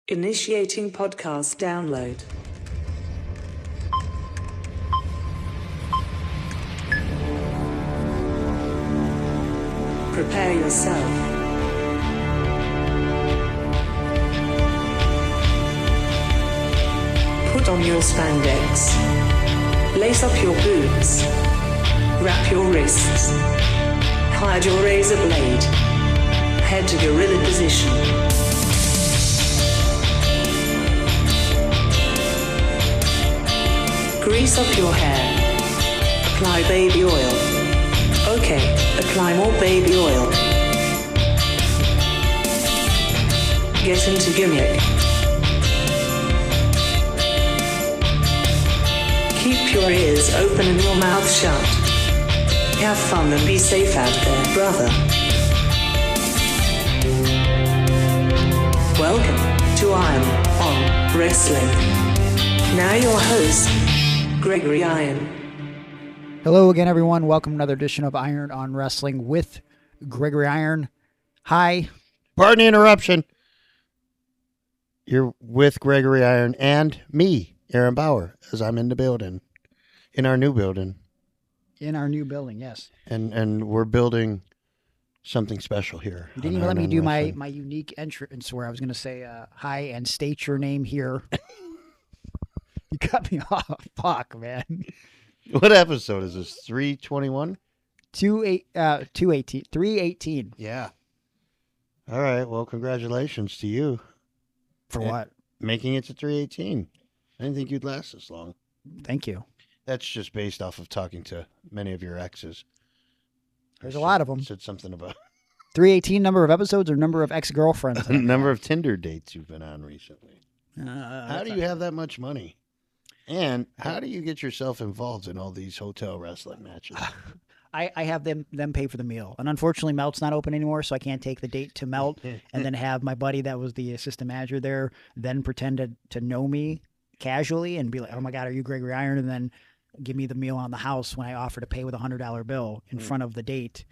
Initiating podcast download. Prepare yourself. Put on your spandex. Lace up your boots. Wrap your wrists. Hide your razor blade. Head to gorilla position. Grease up your hair. Apply baby oil. Okay, apply more baby oil. Get into gimmick. Keep your ears open and your mouth shut. Have fun and be safe out there, brother. Welcome to Iron on Wrestling. Now your host, Gregory Iron. Hello again, everyone. Welcome to another edition of Iron on Wrestling with Gregory Iron. Hi. Pardon the interruption. You're with Gregory Iron and me, Aaron Bauer, as I'm in the building, in our new building. In our new building, yes. And we're building something special here. You didn't even let me do my unique entrance where I was going to say hi and state your name here. You cut me off. Fuck, man. What episode is this? 321? 218. 318. Yeah. All right. Well, congratulations to you. For what? Making it to 318. I didn't think you'd last this long. Thank you. That's just based off of talking to many of your exes. There's a lot of them. Said something about 318 number of episodes or number of ex-girlfriends? number of Tinder dates you've been on recently. How do you have that much money? And how do you get yourself involved in all these hotel wrestling matches? I have them pay for the meal. And unfortunately, Melt's not open anymore, so I can't take the date to Melt and then have my buddy that was the assistant manager there then pretend to know me casually and be like, oh my God, are you Gregory Iron? And then give me the meal on the house when I offer to pay with a $100 bill in front of the date.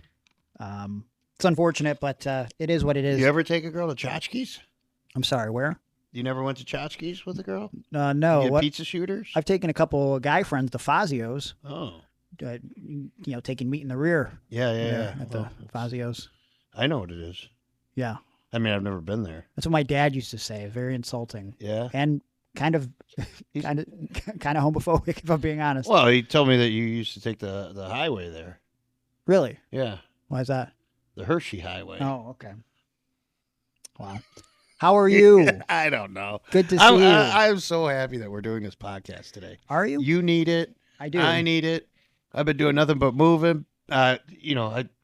It's unfortunate, but it is what it is. You ever take a girl to tchotchkes? I'm sorry, where? You never went to tchotchkes with a girl? No. You get What? pizza shooters? I've taken a couple of guy friends to Fazio's. Oh. Taking meat in the rear. Yeah. At the Fazio's. I know what it is. Yeah. I mean, I've never been there. That's what my dad used to say. Very insulting. Yeah. And kind of homophobic, if I'm being honest. Well, he told me that you used to take the highway there. Really? Yeah. Why is that? The Hershey Highway. Oh, okay. Wow. How are you? I don't know. Good to see you. I'm so happy that we're doing this podcast today. Are you? You need it. I do. I need it. I've been doing nothing but moving. I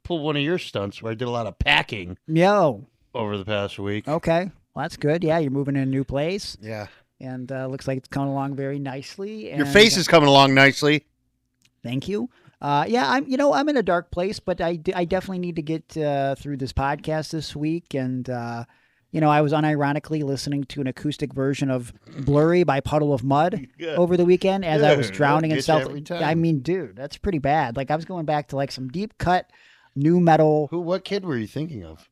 pulled one of your stunts where I did a lot of packing Yo. over the past week. Okay. Well, that's good. Yeah, you're moving in a new place. Yeah. And looks like it's coming along very nicely. Your face is coming along nicely. Thank you. Yeah, I'm in a dark place, but I definitely need to get through this podcast this week. And, I was unironically listening to an acoustic version of Blurry by Puddle of Mud over the weekend as I was drowning in self. I mean, dude, that's pretty bad. Like I was going back to like some deep cut new metal. What kid were you thinking of?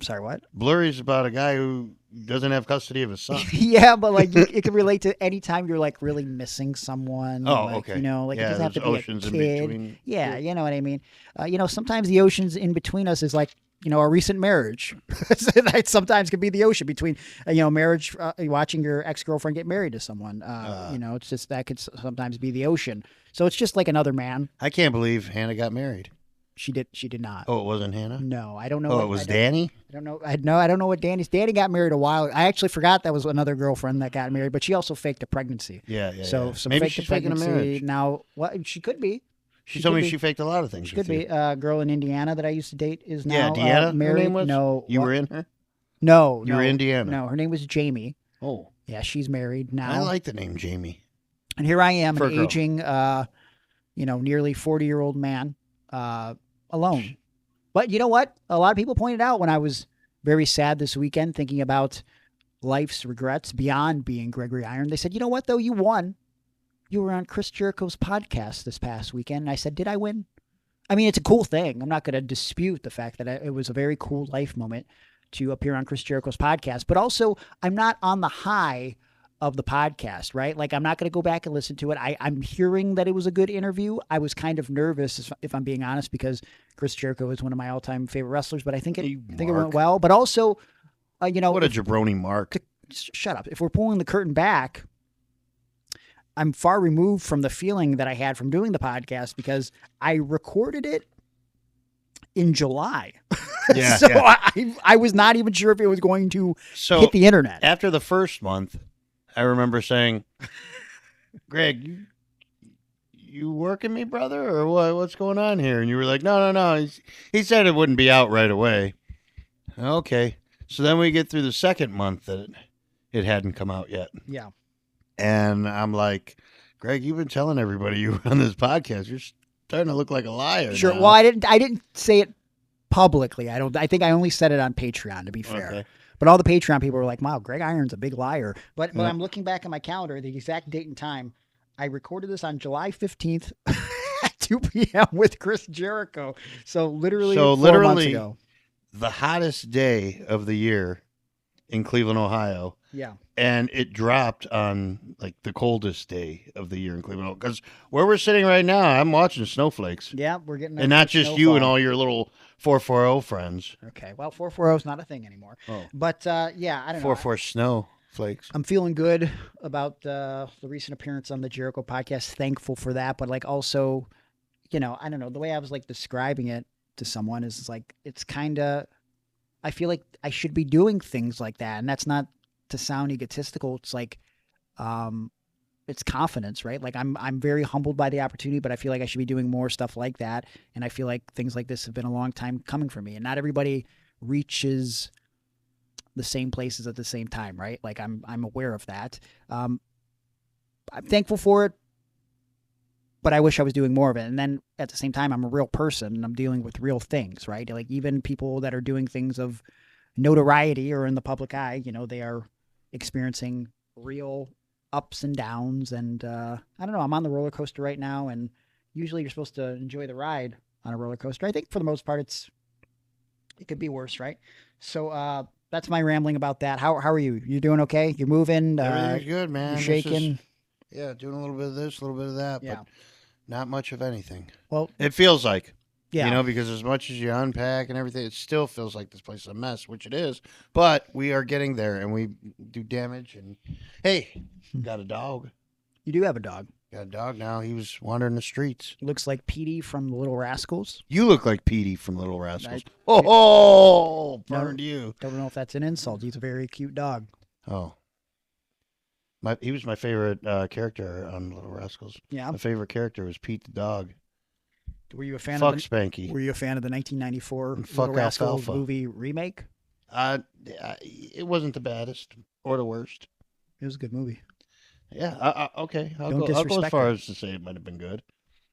Sorry, what? Blurry's about a guy who doesn't have custody of his son. Yeah, but like it can relate to any time you're like really missing someone. Oh, like, okay. It doesn't have to be oceans a in kid. between. Yeah, you know what I mean. Sometimes the oceans in between us is like a recent marriage. That sometimes could be the ocean between marriage. Watching your ex-girlfriend get married to someone. It's just that could sometimes be the ocean. So it's just like another man. I can't believe Hannah got married. She did not. Oh, it wasn't Hannah? No, I don't know. Oh, it was Danny? I don't know. I don't know what Danny's. Danny got married a while. I actually forgot that was another girlfriend that got married, but she also faked a pregnancy. Yeah. So Maybe faked she's a faking a pregnancy. marriage. Now, what? She could be. She told me she faked a lot of things. She could be. A girl in Indiana that I used to date is now Deanna, married. her name was? No, you were in her? No, you were in Indiana. No, her name was Jamie. Oh, yeah, she's married now. I like the name Jamie. And here I am, For an aging, nearly 40-year-old man, alone. But you know what? A lot of people pointed out when I was very sad this weekend, thinking about life's regrets beyond being Gregory Iron. They said, you know what, though? You won. You were on Chris Jericho's podcast this past weekend. And I said, did I win? I mean, it's a cool thing. I'm not going to dispute the fact that it was a very cool life moment to appear on Chris Jericho's podcast, but also I'm not on the high of the podcast, right? Like, I'm not going to go back and listen to it. I'm hearing that it was a good interview. I was kind of nervous, if I'm being honest, because Chris Jericho is one of my all-time favorite wrestlers, but I think it went well. But also, what a jabroni, Mark. Shut up. If we're pulling the curtain back, I'm far removed from the feeling that I had from doing the podcast because I recorded it in July. Yeah, so I was not even sure if it was going to hit the internet. After the first month, I remember saying, Greg, you working me, brother, or what? What's going on here? And you were like, no. He said it wouldn't be out right away. Okay. So then we get through the second month that it hadn't come out yet. Yeah. And I'm like, Greg, you've been telling everybody you were on this podcast. You're starting to look like a liar. Sure. Now. Well, I didn't say it publicly. I think I only said it on Patreon, to be fair. Okay. But all the Patreon people were like, wow, Greg Iron's a big liar. But I'm looking back at my calendar, the exact date and time. I recorded this on July 15th at 2 p.m. with Chris Jericho. So literally 4 months ago. The hottest day of the year in Cleveland, Ohio. Yeah. And it dropped on like the coldest day of the year in Cleveland. Because where we're sitting right now, I'm watching snowflakes. Yeah, we're getting and not just you and all your little 440 friends. Okay, well, 440 is not a thing anymore. Oh. But, yeah, I don't know. 440 snowflakes. I'm feeling good about the recent appearance on the Jericho podcast. Thankful for that. But, like, also, I don't know. The way I was, like, describing it to someone is, like, it's kind of, I feel like I should be doing things like that. And that's not to sound egotistical. It's like, it's confidence, right? Like I'm very humbled by the opportunity, but I feel like I should be doing more stuff like that. And I feel like things like this have been a long time coming for me, and not everybody reaches the same places at the same time, right? Like I'm aware of that. I'm thankful for it, but I wish I was doing more of it. And then at the same time, I'm a real person and I'm dealing with real things, right? Like even people that are doing things of notoriety or in the public eye, they are experiencing real ups and downs. And I don't know, I'm on the roller coaster right now, and usually you're supposed to enjoy the ride on a roller coaster. I think for the most part, it could be worse, right? So that's my rambling about that. How are you? You doing okay? You're moving? Everything's good, man. You're shaking? Doing a little bit of this, a little bit of that, but not much of anything. Well, it feels like. Yeah. Because as much as you unpack and everything, it still feels like this place is a mess, which it is. But we are getting there, and we do damage. And, hey, got a dog. You do have a dog. Got a dog now. He was wandering the streets. Looks like Petey from the Little Rascals. You look like Petey from Little Rascals. Burned you. Don't know if that's an insult. He's a very cute dog. Oh. He was my favorite character on Little Rascals. Yeah. My favorite character was Pete the dog. Were you a fan of Spanky? Were you a fan of the 1994 Little Rascals movie remake? It wasn't the baddest or the worst. It was a good movie. Yeah. Okay. I'll go as far as to say it might have been good.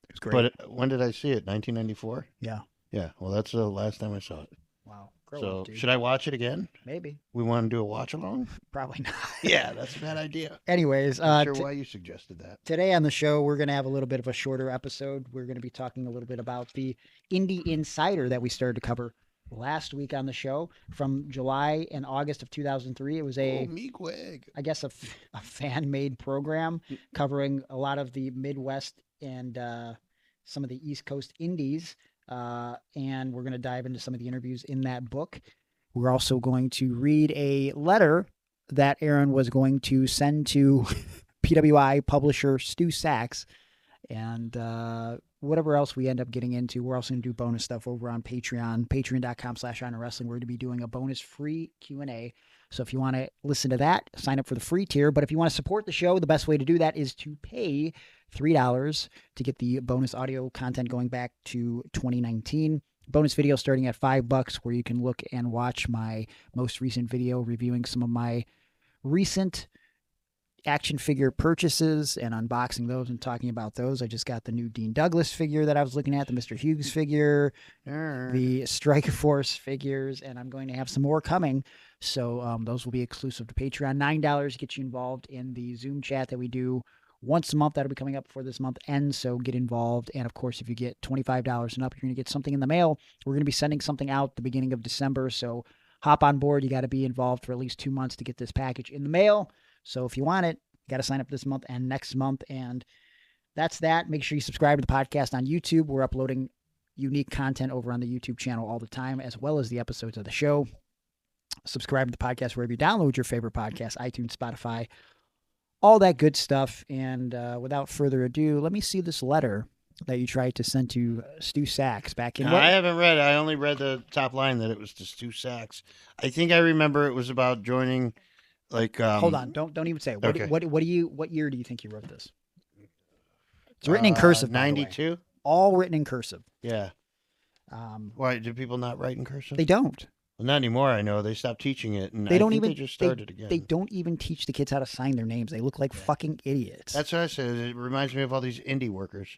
It was great. But when did I see it? 1994. Yeah. Yeah. Well, that's the last time I saw it. Wow. So should I watch it again? Maybe. We want to do a watch along? Probably not. Yeah, that's a bad idea. Anyways, I'm not sure why you suggested that. Today on the show, we're going to have a little bit of a shorter episode. We're going to be talking a little bit about the Indie Insider that we started to cover last week on the show from July and August of 2003. It was I guess a fan-made program covering a lot of the Midwest and some of the East Coast indies. And we're going to dive into some of the interviews in that book. We're also going to read a letter that Aaron was going to send to PWI publisher Stu Sachs, and whatever else we end up getting into. We're also going to do bonus stuff over on Patreon, patreon.com/IronWrestling. We're going to be doing a bonus free Q&A. So if you want to listen to that, sign up for the free tier. But if you want to support the show, the best way to do that is to pay $3 to get the bonus audio content going back to 2019. Bonus video starting at $5, where you can look and watch my most recent video reviewing some of my recent action figure purchases and unboxing those and talking about those. I just got the new Dean Douglas figure that I was looking at, the Mr. Hughes figure, the Striker Force figures, and I'm going to have some more coming. So those will be exclusive to Patreon. $9 gets you involved in the Zoom chat that we do once a month. That'll be coming up before this month ends, so get involved. And, of course, if you get $25 and up, you're going to get something in the mail. We're going to be sending something out the beginning of December, so hop on board. You got to be involved for at least 2 months to get this package in the mail. So if you want it, you got to sign up this month and next month. And that's that. Make sure you subscribe to the podcast on YouTube. We're uploading unique content over on the YouTube channel all the time, as well as the episodes of the show. Subscribe to the podcast wherever you download your favorite podcast, iTunes, Spotify, all that good stuff. And without further ado, let me see this letter that you tried to send to Stu Sachs back in. No, I haven't read it. I only read the top line that it was to Stu Sachs. I think I remember it was about joining, like. Hold on, don't even say it. Okay. What year do you think you wrote this? It's written in cursive. 92. All written in cursive. Yeah. Why do people not write in cursive? They don't. Well, not anymore. I know they stopped teaching it, and They don't think even. they just started again. They don't even teach the kids how to sign their names. They look like fucking idiots. That's what I said. It reminds me of all these indie workers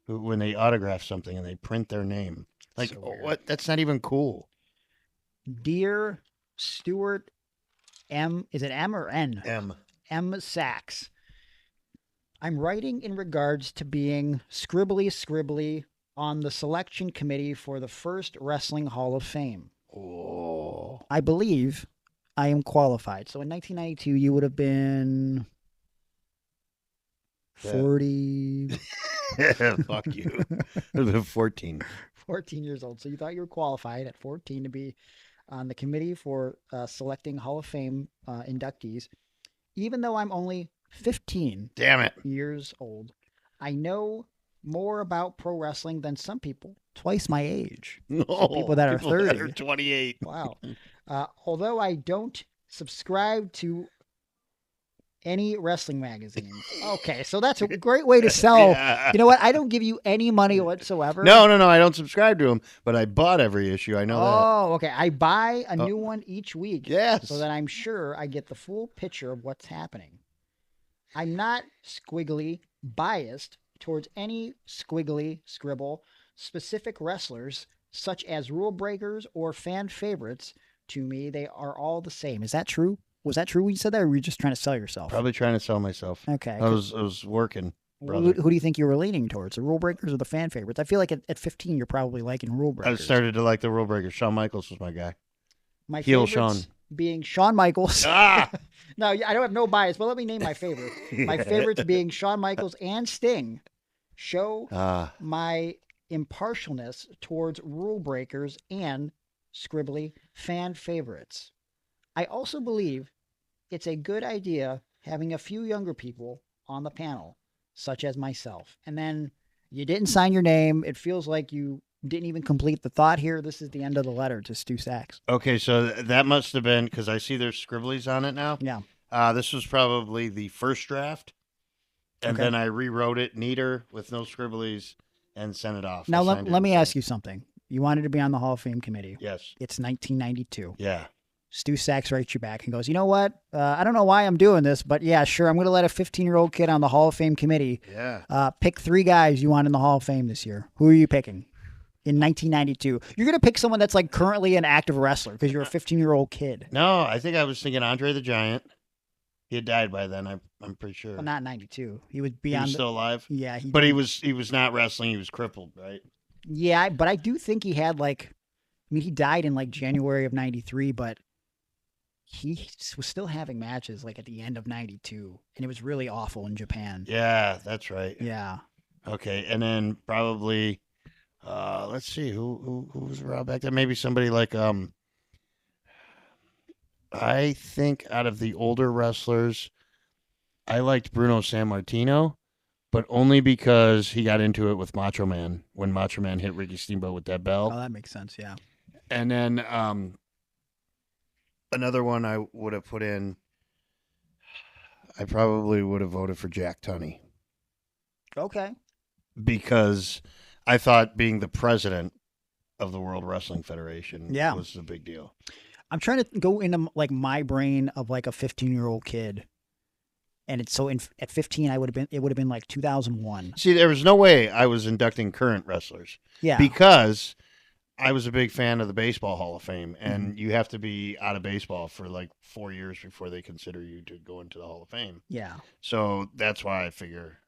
who, when they autograph something and they print their name, like, So weird. what? That's not even cool. Dear Stuart M. Is it M or N? M. M. Sachs. I'm writing in regards to being scribbly on the selection committee for the first Wrestling Hall of Fame. Oh. I believe I am qualified. So in 1992, you would have been Yeah. 40, Fuck you. I was 14. 14 years old. So you thought you were qualified at 14 to be on the committee for selecting Hall of Fame inductees. Even though I'm only 15 Damn it. years old, I know more about pro wrestling than some people twice my age. No. people that are 30. That are 28. Wow. Although I don't subscribe to any wrestling magazines. Okay, so that's a great way to sell. Yeah. You know what? I don't give you any money whatsoever. No. I don't subscribe to them, but I bought every issue. I know that. Oh, okay. I buy a new one each week. Yes. So that I'm sure I get the full picture of what's happening. I'm not squiggly biased towards any squiggly scribble specific wrestlers such as rule breakers or fan favorites. To me, they are all the same. Is that true? Was that true when you said that, or were you just trying to sell yourself? Probably trying to sell myself. Okay. I was working. Who Brother. do you think you were leaning towards, the rule breakers or the fan favorites? I feel like at 15, you're probably liking rule I breakers. started to like the rule breaker. Shawn Michaels was my guy. My Heel favorites Shawn. being Shawn Michaels. Ah! No, I don't have no bias, but let me name my favorites. My favorites being Shawn Michaels and Sting. Show my impartialness towards rule breakers and scribbly fan favorites. I also believe it's a good idea having a few younger people on the panel, such as myself. And then you didn't sign your name. It feels like you didn't even complete the thought here. This is the end of the letter to Stu Sachs. Okay, so that must have been, because I see there's scribblies on it now. Yeah. This was probably the first draft, and then I rewrote it neater with no scribblies and sent it off. Now, let me ask you something. You wanted to be on the Hall of Fame committee. Yes. It's 1992. Yeah. Stu Sachs writes you back and goes, you know what? I don't know why I'm doing this, but yeah, sure. I'm going to let a 15-year-old kid on the Hall of Fame committee pick 3 guys you want in the Hall of Fame this year. Who are you picking in 1992? You're going to pick someone that's like currently an active wrestler because you're a 15-year-old kid. No, I think I was thinking Andre the Giant. He had died by then. I'm pretty sure. Well, not 92. He was He beyond. was still alive. Yeah, But he was not wrestling. He was crippled, right? Yeah, but I do think he had he died in like January of 93, but he was still having matches like at the end of 92, and it was really awful in Japan. Yeah, that's right. Yeah. Okay, and then probably, let's see, who was around back then? Maybe somebody like, I think out of the older wrestlers, I liked Bruno Sammartino, but only because he got into it with Macho Man when Macho Man hit Ricky Steamboat with that bell. Oh, that makes sense. Yeah. And then another one I would have put in, I probably would have voted for Jack Tunney. Okay. Because I thought being the president of the World Wrestling Federation was a big deal. I'm trying to go into like my brain of like a 15-year-old kid. And it's so at 15, it would have been like 2001. See, there was no way I was inducting current wrestlers. Yeah. Because I was a big fan of the Baseball Hall of Fame, and you have to be out of baseball for like 4 years before they consider you to go into the Hall of Fame. Yeah. So that's why I figure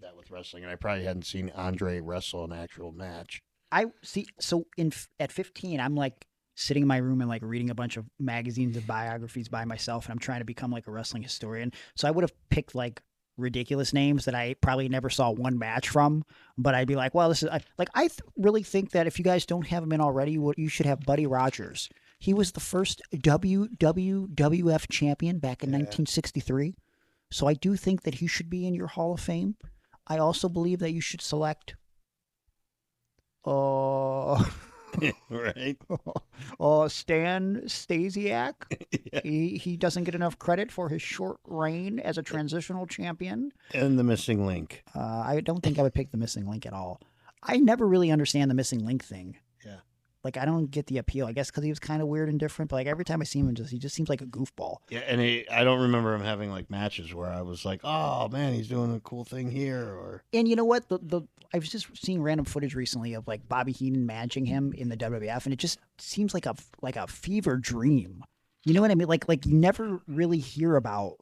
that with wrestling, and I probably hadn't seen Andre wrestle an actual match. I see. So at 15, I'm like, sitting in my room and like reading a bunch of magazines of biographies by myself, and I'm trying to become like a wrestling historian. So I would have picked like ridiculous names that I probably never saw one match from, but I'd be like, well, this is really think that if you guys don't have him in already, you should have Buddy Rogers. He was the first WWF champion back in 1963. So I do think that he should be in your Hall of Fame. I also believe that you should select right. Stan Stasiak. Yeah. He doesn't get enough credit for his short reign as a transitional champion. And the missing link. I don't think I would pick the missing link at all. I never really understand the missing link thing. Yeah. Like, I don't get the appeal. I guess because he was kind of weird and different. But like every time I see him, he just seems like a goofball. Yeah, and I don't remember him having like matches where I was like, oh man, he's doing a cool thing here. And you know what? I was just seeing random footage recently of like Bobby Heenan managing him in the WWF, and it just seems like a fever dream. You know what I mean? Like you never really hear about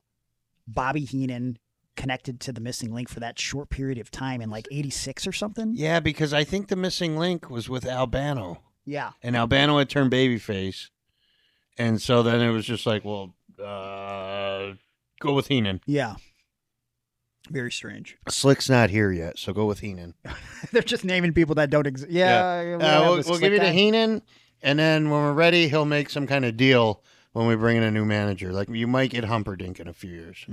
Bobby Heenan connected to the missing link for that short period of time in like '86 or something. Yeah, because I think the missing link was with Albano. Yeah. And Albano had turned babyface. And so then it was just like, well, go with Heenan. Yeah. Very strange. Slick's not here yet, so go with Heenan. They're just naming people that don't exist. Yeah. We'll give you to Heenan, and then when we're ready, he'll make some kind of deal when we bring in a new manager. Like, you might get Humperdinck in a few years.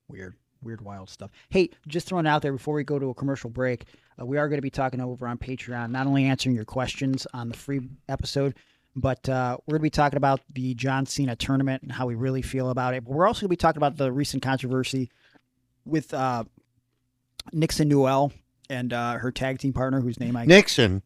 Weird, wild stuff. Hey, just throwing it out there before we go to a commercial break, we are going to be talking over on Patreon, not only answering your questions on the free episode, but we're going to be talking about the John Cena tournament and how we really feel about it. But we're also going to be talking about the recent controversy with Nixon Newell and her tag team partner, whose name Nixon.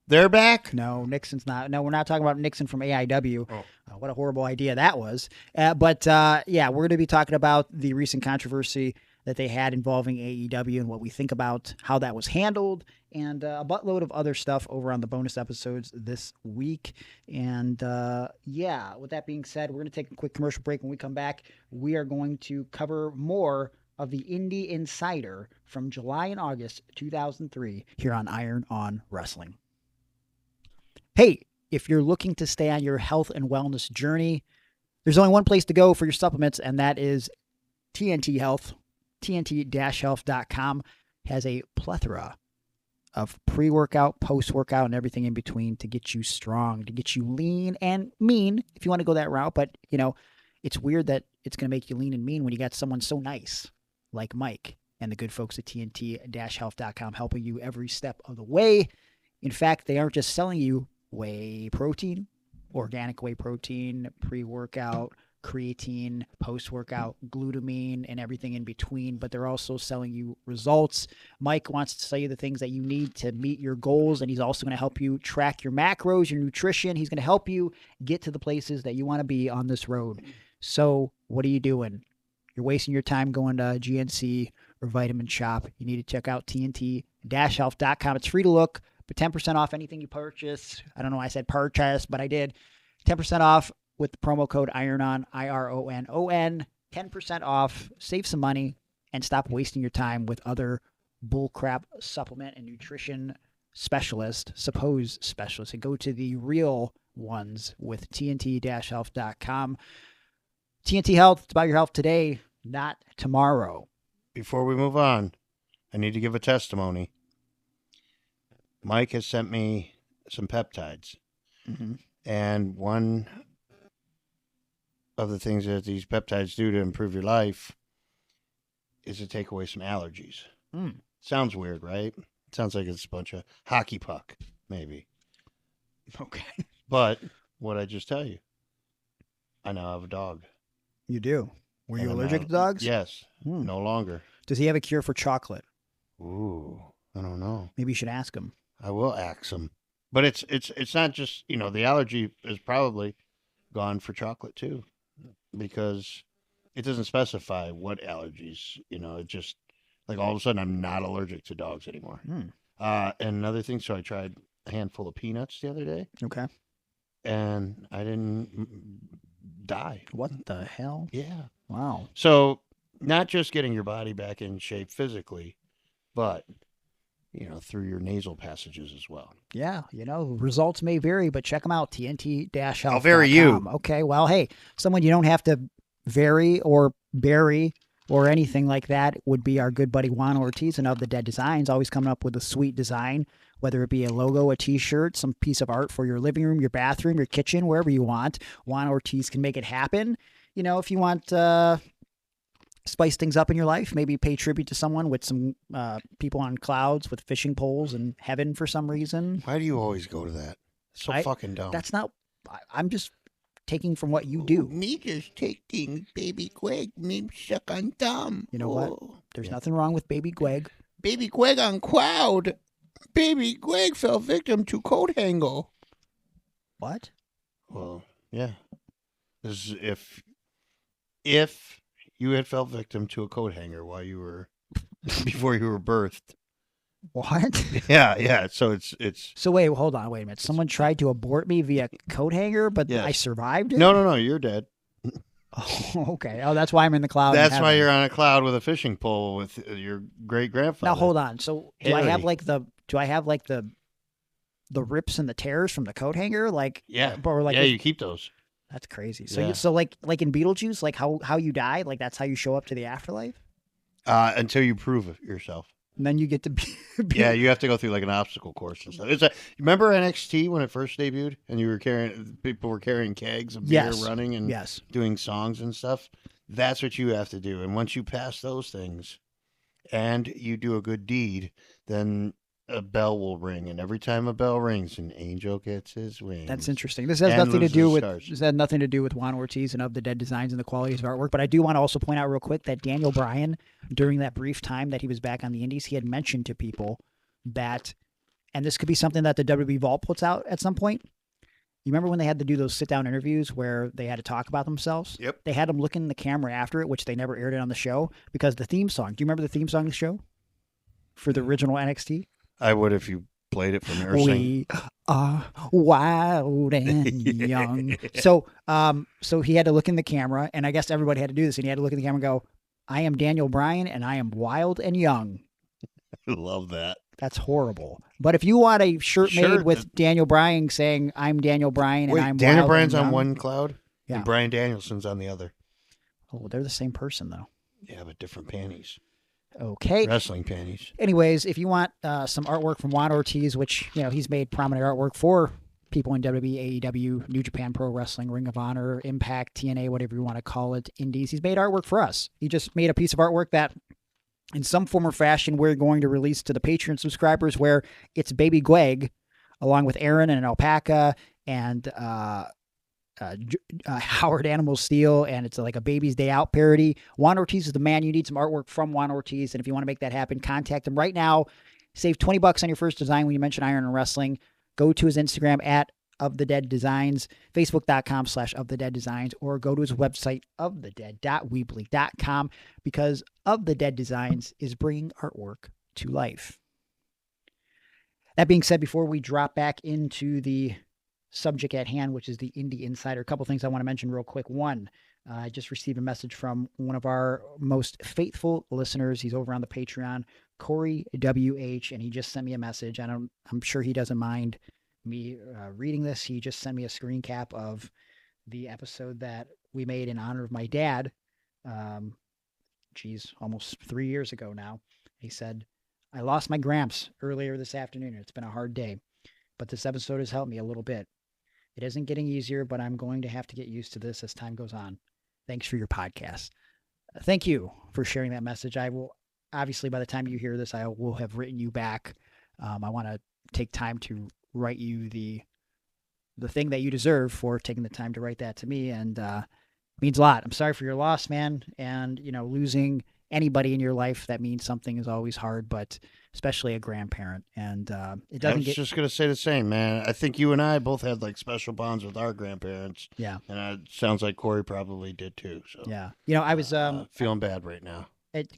They're back? No, Nixon's not. No, we're not talking about Nixon from AIW. Oh. What a horrible idea that was. But we're going to be talking about the recent controversy that they had involving AEW and what we think about how that was handled, and a buttload of other stuff over on the bonus episodes this week. And with that being said, we're going to take a quick commercial break. When we come back, we are going to cover more of the Indie Insider from July and August 2003 here on Iron on Wrestling. Hey, if you're looking to stay on your health and wellness journey, there's only one place to go for your supplements, and that is TNT Health. TNT-health.com has a plethora of pre-workout, post-workout, and everything in between to get you strong, to get you lean and mean, if you want to go that route. But, it's weird that it's going to make you lean and mean when you got someone so nice like Mike and the good folks at TNT-health.com helping you every step of the way. In fact, they aren't just selling you whey protein, organic whey protein, pre-workout, creatine, post-workout, glutamine, and everything in between, but they're also selling you results. Mike wants to sell you the things that you need to meet your goals, and he's also going to help you track your macros, your nutrition. He's going to help you get to the places that you want to be on this road. So what are you doing? You're wasting your time going to GNC or Vitamin Shop. You need to check out TNT-health.com. It's free to look, but 10% off anything you purchase. I don't know why I said purchase, but I did. 10% off with the promo code IRONON, IRONON, 10% off, save some money, and stop wasting your time with other bullcrap supplement and nutrition supposed specialists, and go to the real ones with TNT-health.com. TNT Health, it's about your health today, not tomorrow. Before we move on, I need to give a testimony. Mike has sent me some peptides, and one of the things that these peptides do to improve your life is to take away some allergies. Sounds weird, right? Sounds like it's a bunch of hockey puck, maybe. Okay. But what I just tell you, I now have a dog. You do? Were you allergic to dogs? Yes. No longer. Does he have a cure for chocolate? Ooh, I don't know. Maybe you should ask him. I will ask him. But it's not just, the allergy is probably gone for chocolate too, because it doesn't specify what allergies, it just, like, all of a sudden I'm not allergic to dogs anymore. And another thing, so I tried a handful of peanuts the other day. Okay. And I didn't die. What the hell? Yeah. Wow. So not just getting your body back in shape physically, but through your nasal passages as well. Yeah, results may vary, but check them out, TNT-health.com. I'll vary you. Okay, well, hey, someone you don't have to vary or bury or anything like that would be our good buddy Juan Ortiz and Of the Dead Designs, always coming up with a sweet design, whether it be a logo, a t-shirt, some piece of art for your living room, your bathroom, your kitchen, wherever you want. Juan Ortiz can make it happen. If you want spice things up in your life, maybe pay tribute to someone with some people on clouds with fishing poles in heaven for some reason. Why do you always go to that? So fucking dumb. That's not, I'm just taking from what you do. Me just taking Baby Greg, me suck on thumb. You know what? There's nothing wrong with Baby Greg. Baby Greg on cloud. Baby Greg fell victim to coat hanger. What? Well, yeah. This is if you had fell victim to a coat hanger while you were before you were birthed. What? Yeah. So it's. So wait a minute. Someone tried to abort me via coat hanger, but yes. I survived it? No, you're dead. Oh, okay. Oh, that's why I'm in the cloud. That's why you're on a cloud with a fishing pole with your great grandfather. Now hold on. So do I have like the rips and the tears from the coat hanger? Like you keep those. That's crazy. So like in Beetlejuice, like how you die, like that's how you show up to the afterlife? Until you prove it yourself. And then you get to be yeah, you have to go through like an obstacle course and stuff. Remember NXT when it first debuted and people were carrying kegs of beer running and doing songs and stuff? That's what you have to do. And once you pass those things and you do a good deed, then a bell will ring, and every time a bell rings, an angel gets his wings. That's interesting. This has nothing to do with Juan Ortiz and Of the Dead Designs and the qualities of artwork. But I do want to also point out real quick that Daniel Bryan, during that brief time that he was back on the Indies, he had mentioned to people that, and this could be something that the WWE Vault puts out at some point. You remember when they had to do those sit-down interviews where they had to talk about themselves? Yep. They had them look in the camera after it, which they never aired it on the show, because the theme song. Do you remember the theme song of the show for the original NXT? I would if you played it from nursing. We are wild and young. So he had to look in the camera, and I guess everybody had to do this, and he had to look in the camera and go, I am Daniel Bryan, and I am wild and young. I love that. That's horrible. But if you want a shirt made with Daniel Bryan saying, I'm Daniel Bryan, and I'm Daniel wild Bryan's and young, on one cloud, and Bryan Danielson's on the other. Oh, they're the same person, though. Yeah, but different panties. Okay. Wrestling panties. Anyways, if you want some artwork from Juan Ortiz, which, he's made prominent artwork for people in WWE, AEW, New Japan Pro Wrestling, Ring of Honor, Impact, TNA, whatever you want to call it, Indies. He's made artwork for us. He just made a piece of artwork that in some form or fashion we're going to release to the Patreon subscribers, where it's Baby Greg along with Aaron and an alpaca and Howard Animal Steel, and it's like a Baby's Day Out parody. Juan Ortiz is the man. You need some artwork from Juan Ortiz, and if you want to make that happen, contact him right now. Save $20 on your first design when you mention Iron and Wrestling. Go to his Instagram at Of the Dead Designs, Facebook.com/Of the Dead Designs, or go to his website ofthedead.weebly.com, because Of the Dead Designs is bringing artwork to life. That being said, before we drop back into the subject at hand, which is the Indie Insider, a couple things I want to mention real quick. One, I just received a message from one of our most faithful listeners. He's over on the Patreon, Corey WH, and he just sent me a message. I'm sure he doesn't mind me reading this. He just sent me a screen cap of the episode that we made in honor of my dad. Almost 3 years ago now. He said, I lost my Gramps earlier this afternoon. It's been a hard day, but this episode has helped me a little bit. It isn't getting easier, but I'm going to have to get used to this as time goes on. Thanks for your podcast. Thank you for sharing that message. I will, obviously, by the time you hear this, I will have written you back. I want to take time to write you the thing that you deserve for taking the time to write that to me, and it means a lot. I'm sorry for your loss, man, and losing anybody in your life that means something is always hard, but especially a grandparent. And it doesn't get... I was just going to say the same, man. I think you and I both had like special bonds with our grandparents. Yeah. And it sounds like Corey probably did too. So yeah. I was feeling bad right now.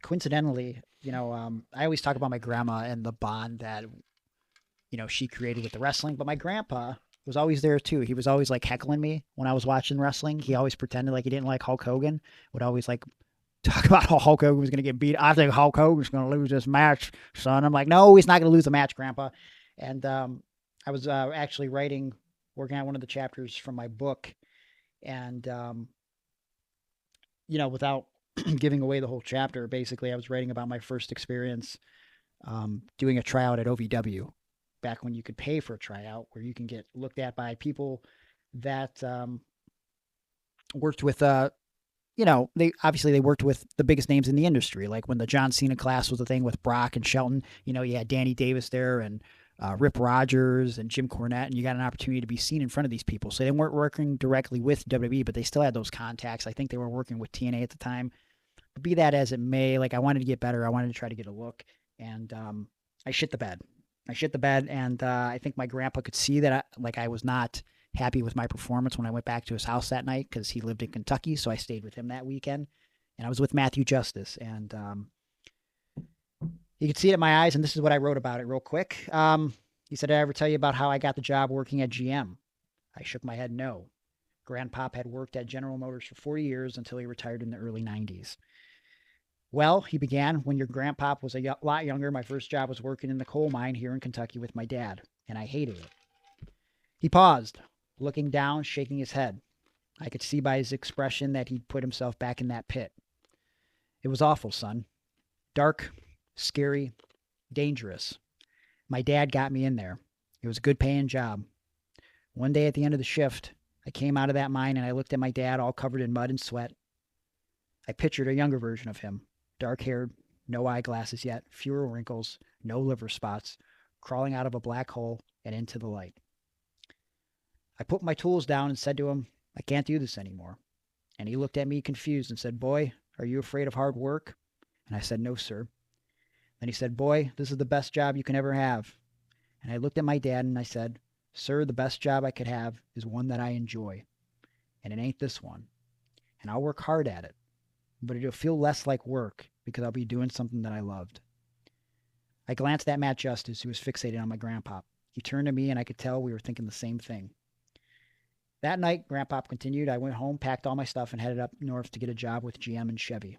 Coincidentally, I always talk about my grandma and the bond that, she created with the wrestling, but my grandpa was always there too. He was always like heckling me when I was watching wrestling. He always pretended like he didn't like Hulk Hogan, would always like talk about how Hulk Hogan was going to get beat. I think Hulk Hogan's going to lose this match, son. I'm like, no, he's not going to lose the match, Grandpa. And I was actually working on one of the chapters from my book. And, without giving away the whole chapter, basically I was writing about my first experience doing a tryout at OVW, back when you could pay for a tryout, where you can get looked at by people that worked with, they worked with the biggest names in the industry. Like when the John Cena class was a thing with Brock and Shelton, you had Danny Davis there and Rip Rogers and Jim Cornette, and you got an opportunity to be seen in front of these people. So they weren't working directly with WWE, but they still had those contacts. I think they were working with TNA at the time. But be that as it may, like I wanted to get better. I wanted to try to get a look, and I shit the bed. And I think my grandpa could see that I was not happy with my performance when I went back to his house that night, because he lived in Kentucky, so I stayed with him that weekend. And I was with Matthew Justice, and you could see it in my eyes, and this is what I wrote about it real quick. He said, "Did I ever tell you about how I got the job working at GM?" I shook my head no. Grandpop had worked at General Motors for 40 years until he retired in the early 90s. Well, he began, when your grandpop was a lot younger, my first job was working in the coal mine here in Kentucky with my dad, and I hated it. He paused, looking down, shaking his head. I could see by his expression that he'd put himself back in that pit. It was awful, son. Dark, scary, dangerous. My dad got me in there. It was a good paying job. One day at the end of the shift, I came out of that mine and I looked at my dad all covered in mud and sweat. I pictured a younger version of him, dark-haired, no eyeglasses yet, fewer wrinkles, no liver spots, crawling out of a black hole and into the light. I put my tools down and said to him, "I can't do this anymore." And he looked at me confused and said, "Boy, are you afraid of hard work?" And I said, "No, sir." Then he said, "Boy, this is the best job you can ever have." And I looked at my dad and I said, "Sir, the best job I could have is one that I enjoy. And it ain't this one. And I'll work hard at it. But it'll feel less like work because I'll be doing something that I loved." I glanced at Matt Justice, who was fixated on my grandpa. He turned to me and I could tell we were thinking the same thing. That night, Grandpa continued. I went home, packed all my stuff, and headed up north to get a job with GM and Chevy.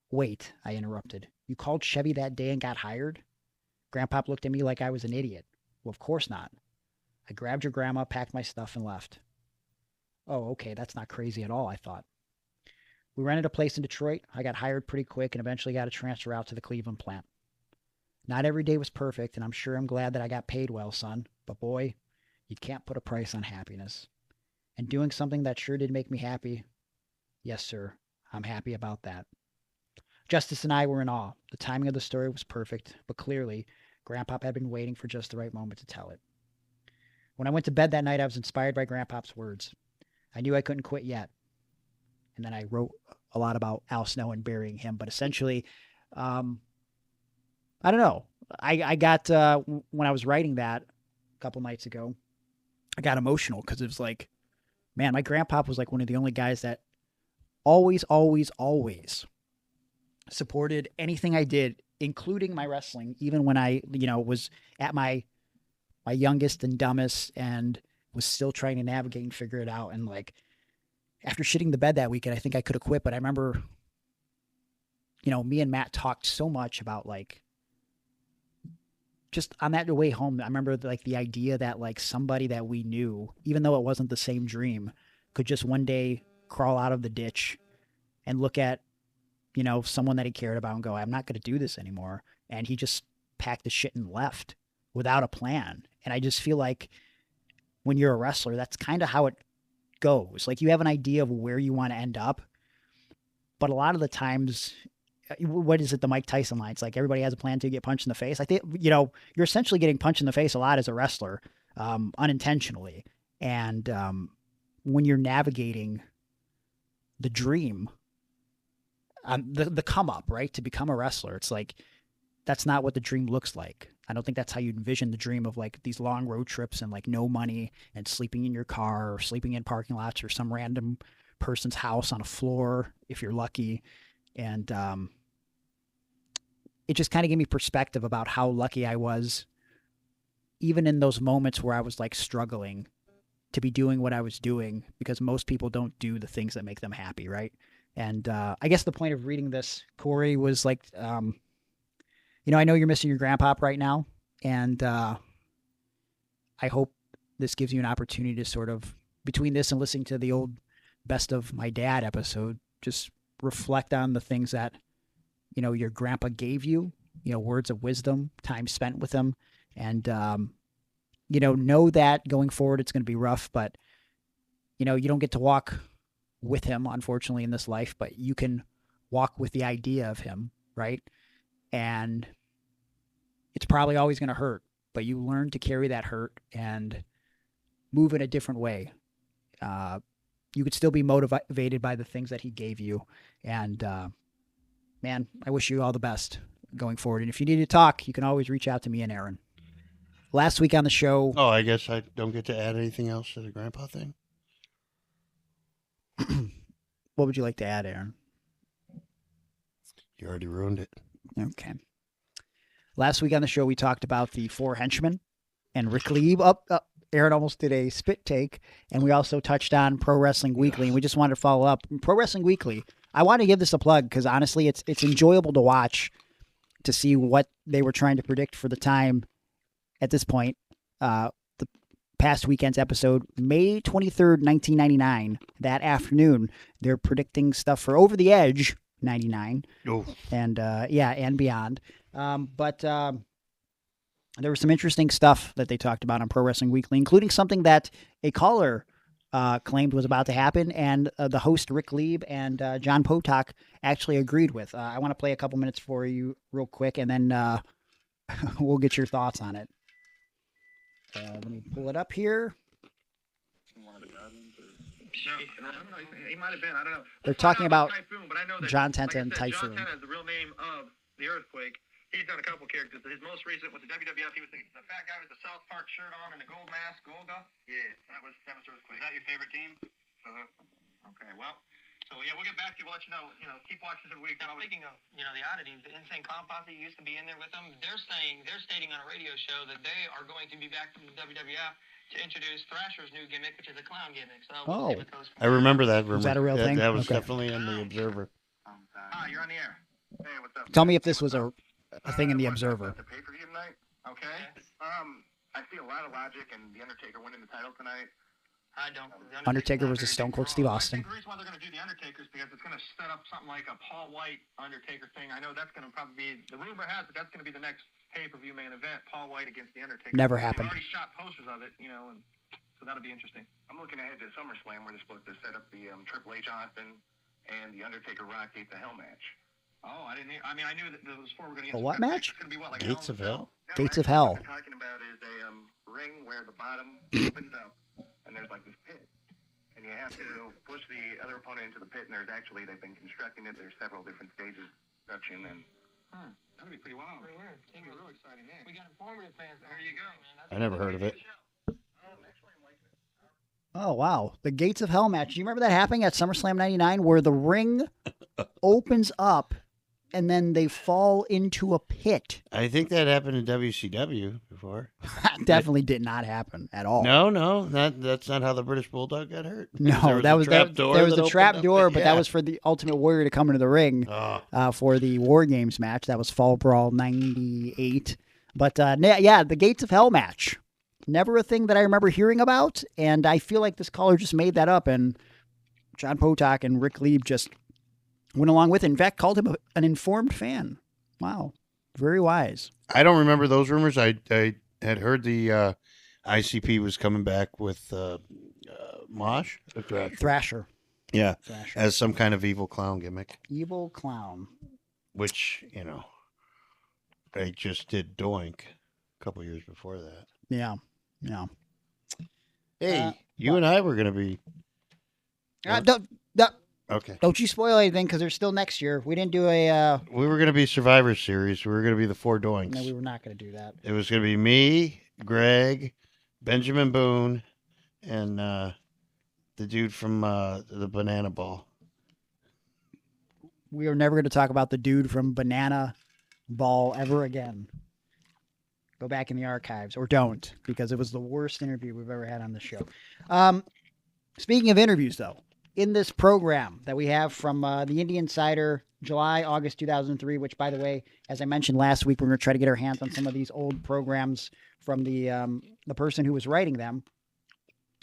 "Wait," I interrupted. "You called Chevy that day and got hired?" Grandpa looked at me like I was an idiot. "Well, of course not. I grabbed your grandma, packed my stuff, and left." Oh, okay, that's not crazy at all, I thought. We rented a place in Detroit. I got hired pretty quick and eventually got a transfer out to the Cleveland plant. Not every day was perfect, and I'm sure I'm glad that I got paid well, son. But boy, you can't put a price on happiness. And doing something that sure did make me happy, yes, sir, I'm happy about that. Justice and I were in awe. The timing of the story was perfect, but clearly, Grandpop had been waiting for just the right moment to tell it. When I went to bed that night, I was inspired by Grandpop's words. I knew I couldn't quit yet. And then I wrote a lot about Al Snow and burying him, but essentially, I don't know. I got, when I was writing that a couple nights ago, I got emotional because it was like, man, my grandpa was like one of the only guys that always supported anything I did, including my wrestling, even when I, was at my youngest and dumbest and was still trying to navigate and figure it out. And like, after shitting the bed that weekend, I think I could have quit, but I remember, me and Matt talked so much about like, just on that way home, I remember like the idea that like somebody that we knew, even though it wasn't the same dream, could just one day crawl out of the ditch and look at, someone that he cared about and go, "I'm not going to do this anymore." And he just packed the shit and left without a plan. And I just feel like when you're a wrestler, that's kind of how it goes. Like you have an idea of where you want to end up, but a lot of the times, what is it, the Mike Tyson line? It's like everybody has a plan to get punched in the face. I think, you're essentially getting punched in the face a lot as a wrestler, unintentionally. And when you're navigating the dream, the come up, right, to become a wrestler, it's like, that's not what the dream looks like. I don't think that's how you envision the dream of like these long road trips and like no money and sleeping in your car or sleeping in parking lots or some random person's house on a floor if you're lucky. And it just kind of gave me perspective about how lucky I was, even in those moments where I was like struggling, to be doing what I was doing, because most people don't do the things that make them happy, right? And I guess the point of reading this, Corey, was like, I know you're missing your grandpop right now, and I hope this gives you an opportunity to sort of, between this and listening to the old Best of My Dad episode, just reflect on the things that, your grandpa gave you, words of wisdom, time spent with him, and, know that going forward it's going to be rough, but, you don't get to walk with him, unfortunately, in this life, but you can walk with the idea of him, right? And it's probably always going to hurt, but you learn to carry that hurt and move in a different way. You could still be motivated by the things that he gave you. And, man, I wish you all the best going forward. And if you need to talk, you can always reach out to me and Aaron. Last week on the show... Oh, I guess I don't get to add anything else to the grandpa thing? What would you like to add, Aaron? You already ruined it. Okay. Last week on the show, we talked about the 4 henchmen and Rick Lee. Aaron almost did a spit take, and we also touched on Pro Wrestling Weekly, and we just wanted to follow up. Pro Wrestling Weekly, I want to give this a plug because honestly, it's enjoyable to watch, to see what they were trying to predict for the time at this point. The past weekend's episode, May 23rd, 1999, that afternoon, they're predicting stuff for Over the Edge 99, and and beyond. But there was some interesting stuff that they talked about on Pro Wrestling Weekly, including something that a caller claimed was about to happen, and the host Rick Lieb and John Potok actually agreed with. I want to play a couple minutes for you real quick, and then we'll get your thoughts on it. Let me pull it up here. He might have been. I don't know. They're talking about Typhoon, but I know that, John Tenta and John Typhoon. Tenta is the real name of the earthquake. He's done a couple characters. His most recent was the WWF. He was the fat guy with the South Park shirt on and the gold mask, Golga. Yeah, that was Earthquake. Is that your favorite team? Okay, well, so yeah, we'll get back to you. We'll let you know. Keep watching the week. Now, speaking of, the oddities, the Insane Clown Posse used to be in there with them. They're stating on a radio show that they are going to be back from the WWF to introduce Thrasher's new gimmick, which is a clown gimmick. So we'll see what goes from I remember that. Is that a real thing? That was Okay. definitely in the Observer. You're on the air. Hey, what's up? Tell me if this was a thing in the Observer. The pay-per-view tonight. Okay. I see a lot of logic in the Undertaker winning the title tonight. I don't. Undertaker versus Stone Cold Steve Austin. I think the reason why they're going to do the Undertaker is because it's going to set up something like a Paul White Undertaker thing. I know that's going to probably be, the rumor has it, that's going to be the next pay-per-view main event, Paul White against the Undertaker. Never They've happened. already shot posters of it, and so that'll be interesting. I'm looking ahead to SummerSlam where they're supposed to set up the Triple H Austin and the Undertaker Rock Gate to Hell match. Oh, I didn't. I knew that those 4 were going to get. A what match? It's going to be what, like Gates of Hell? Gates of Hell. What they're talking about is a ring where the bottom opens up and there's like this pit. And you have to push the other opponent into the pit, and they've been constructing it. There's several different stages of construction, and that'd be pretty wild. Pretty weird. It'd be real exciting. Yeah. We got informative fans. There you go. I never heard of it. Oh, wow. The Gates of Hell match. Do you remember that happening at SummerSlam 99 where the ring opens up and then they fall into a pit? I think that happened in WCW before. That definitely did not happen at all. No, that's not how the British Bulldog got hurt. No, there was there was that the trap opened door, up. but Yeah. that was for the Ultimate Warrior to come into the ring for the War Games match. That was Fall Brawl 98. But the Gates of Hell match. Never a thing that I remember hearing about, and I feel like this caller just made that up, and John Potok and Rick Lieb just went along with it. In fact, called him an informed fan. Wow. Very wise. I don't remember those rumors. I had heard the ICP was coming back with Mosh? Thrasher. Yeah, Thrasher. as some kind of evil clown gimmick, Evil clown. which, they just did Doink a couple years before that. Yeah. Hey, you and I were going to be... Don't you spoil anything because they're still next year. We didn't do a... We were going to be Survivor Series. We were going to be the 4 Doinks. No, we were not going to do that. It was going to be me, Greg, Benjamin Boone, and the dude from the Banana Ball. We are never going to talk about the dude from Banana Ball ever again. Go back in the archives, or don't, because it was the worst interview we've ever had on the show. Speaking of interviews, though, in this program that we have from the Indie Insider, July, August 2003, which, by the way, as I mentioned last week, we're going to try to get our hands on some of these old programs from the person who was writing them.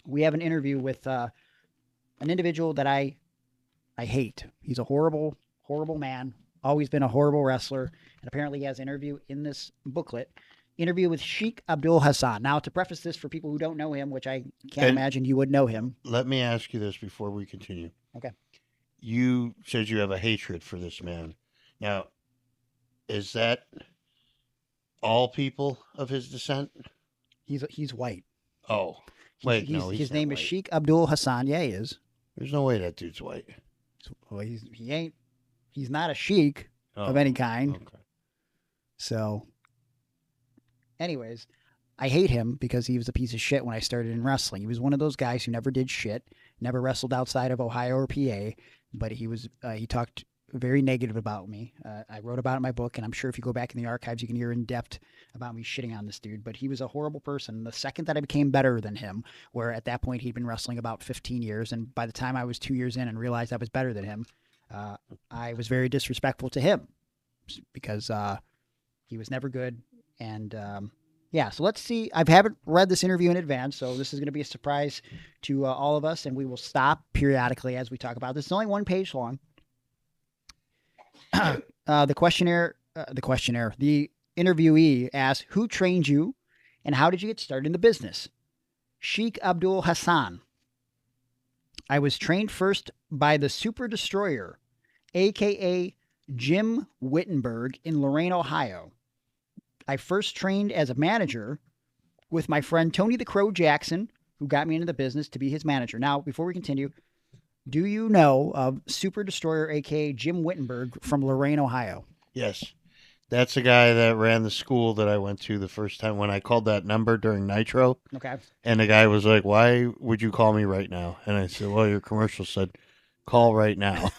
We have an interview with an individual that I hate. He's a horrible, horrible man, always been a horrible wrestler, and apparently he has an interview in this booklet. Interview with Sheik Abdul Hassan. Now, to preface this for people who don't know him, which I can't imagine you would know him. Let me ask you this before we continue. Okay. You said you have a hatred for this man. Now, is that all people of his descent? He's white. Oh, wait, no, his name is white. Sheik Abdul Hassan. Yeah, he is. There's no way that dude's white. Well, he ain't. He's not a sheik of any kind. Okay. So, anyways, I hate him because he was a piece of shit when I started in wrestling. He was one of those guys who never did shit, never wrestled outside of Ohio or PA, but he talked very negative about me. I wrote about it in my book, and I'm sure if you go back in the archives, you can hear in depth about me shitting on this dude. But he was a horrible person. The second that I became better than him, where at that point he'd been wrestling about 15 years, and by the time I was 2 years in and realized I was better than him, I was very disrespectful to him because he was never good. And yeah, so let's see. I haven't read this interview in advance, so this is going to be a surprise to all of us, and we will stop periodically as we talk about this. It's only 1 page long. The interviewee asked, who trained you and how did you get started in the business? Sheik Abdul Hassan. I was trained first by the Super Destroyer, a.k.a. Jim Wittenberg in Lorain, Ohio. I first trained as a manager with my friend Tony the Crow Jackson, who got me into the business to be his manager. Now, before we continue, do you know of Super Destroyer, a.k.a. Jim Wittenberg from Lorain, Ohio? Yes. That's the guy that ran the school that I went to the first time when I called that number during Nitro. Okay. And the guy was like, why would you call me right now? And I said, well, your commercial said, call right now.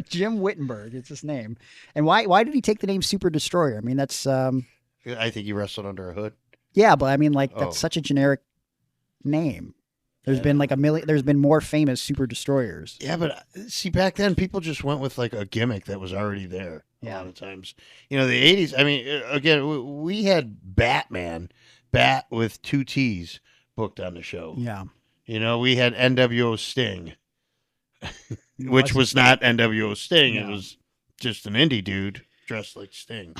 Jim Wittenberg, it's his name. And why did he take the name Super Destroyer? I mean, that's... I think he wrestled under a hood. Yeah, but I mean, like, that's such a generic name. There's been like there's been more famous Super Destroyers. Yeah, but see, back then people just went with like a gimmick that was already there a lot of times. You know, the 80s, I mean, again, we had Batman, Bat with 2 T's booked on the show. Yeah. You know, we had NWO Sting, which was not NWO Sting. Yeah. It was just an indie dude dressed like Sting.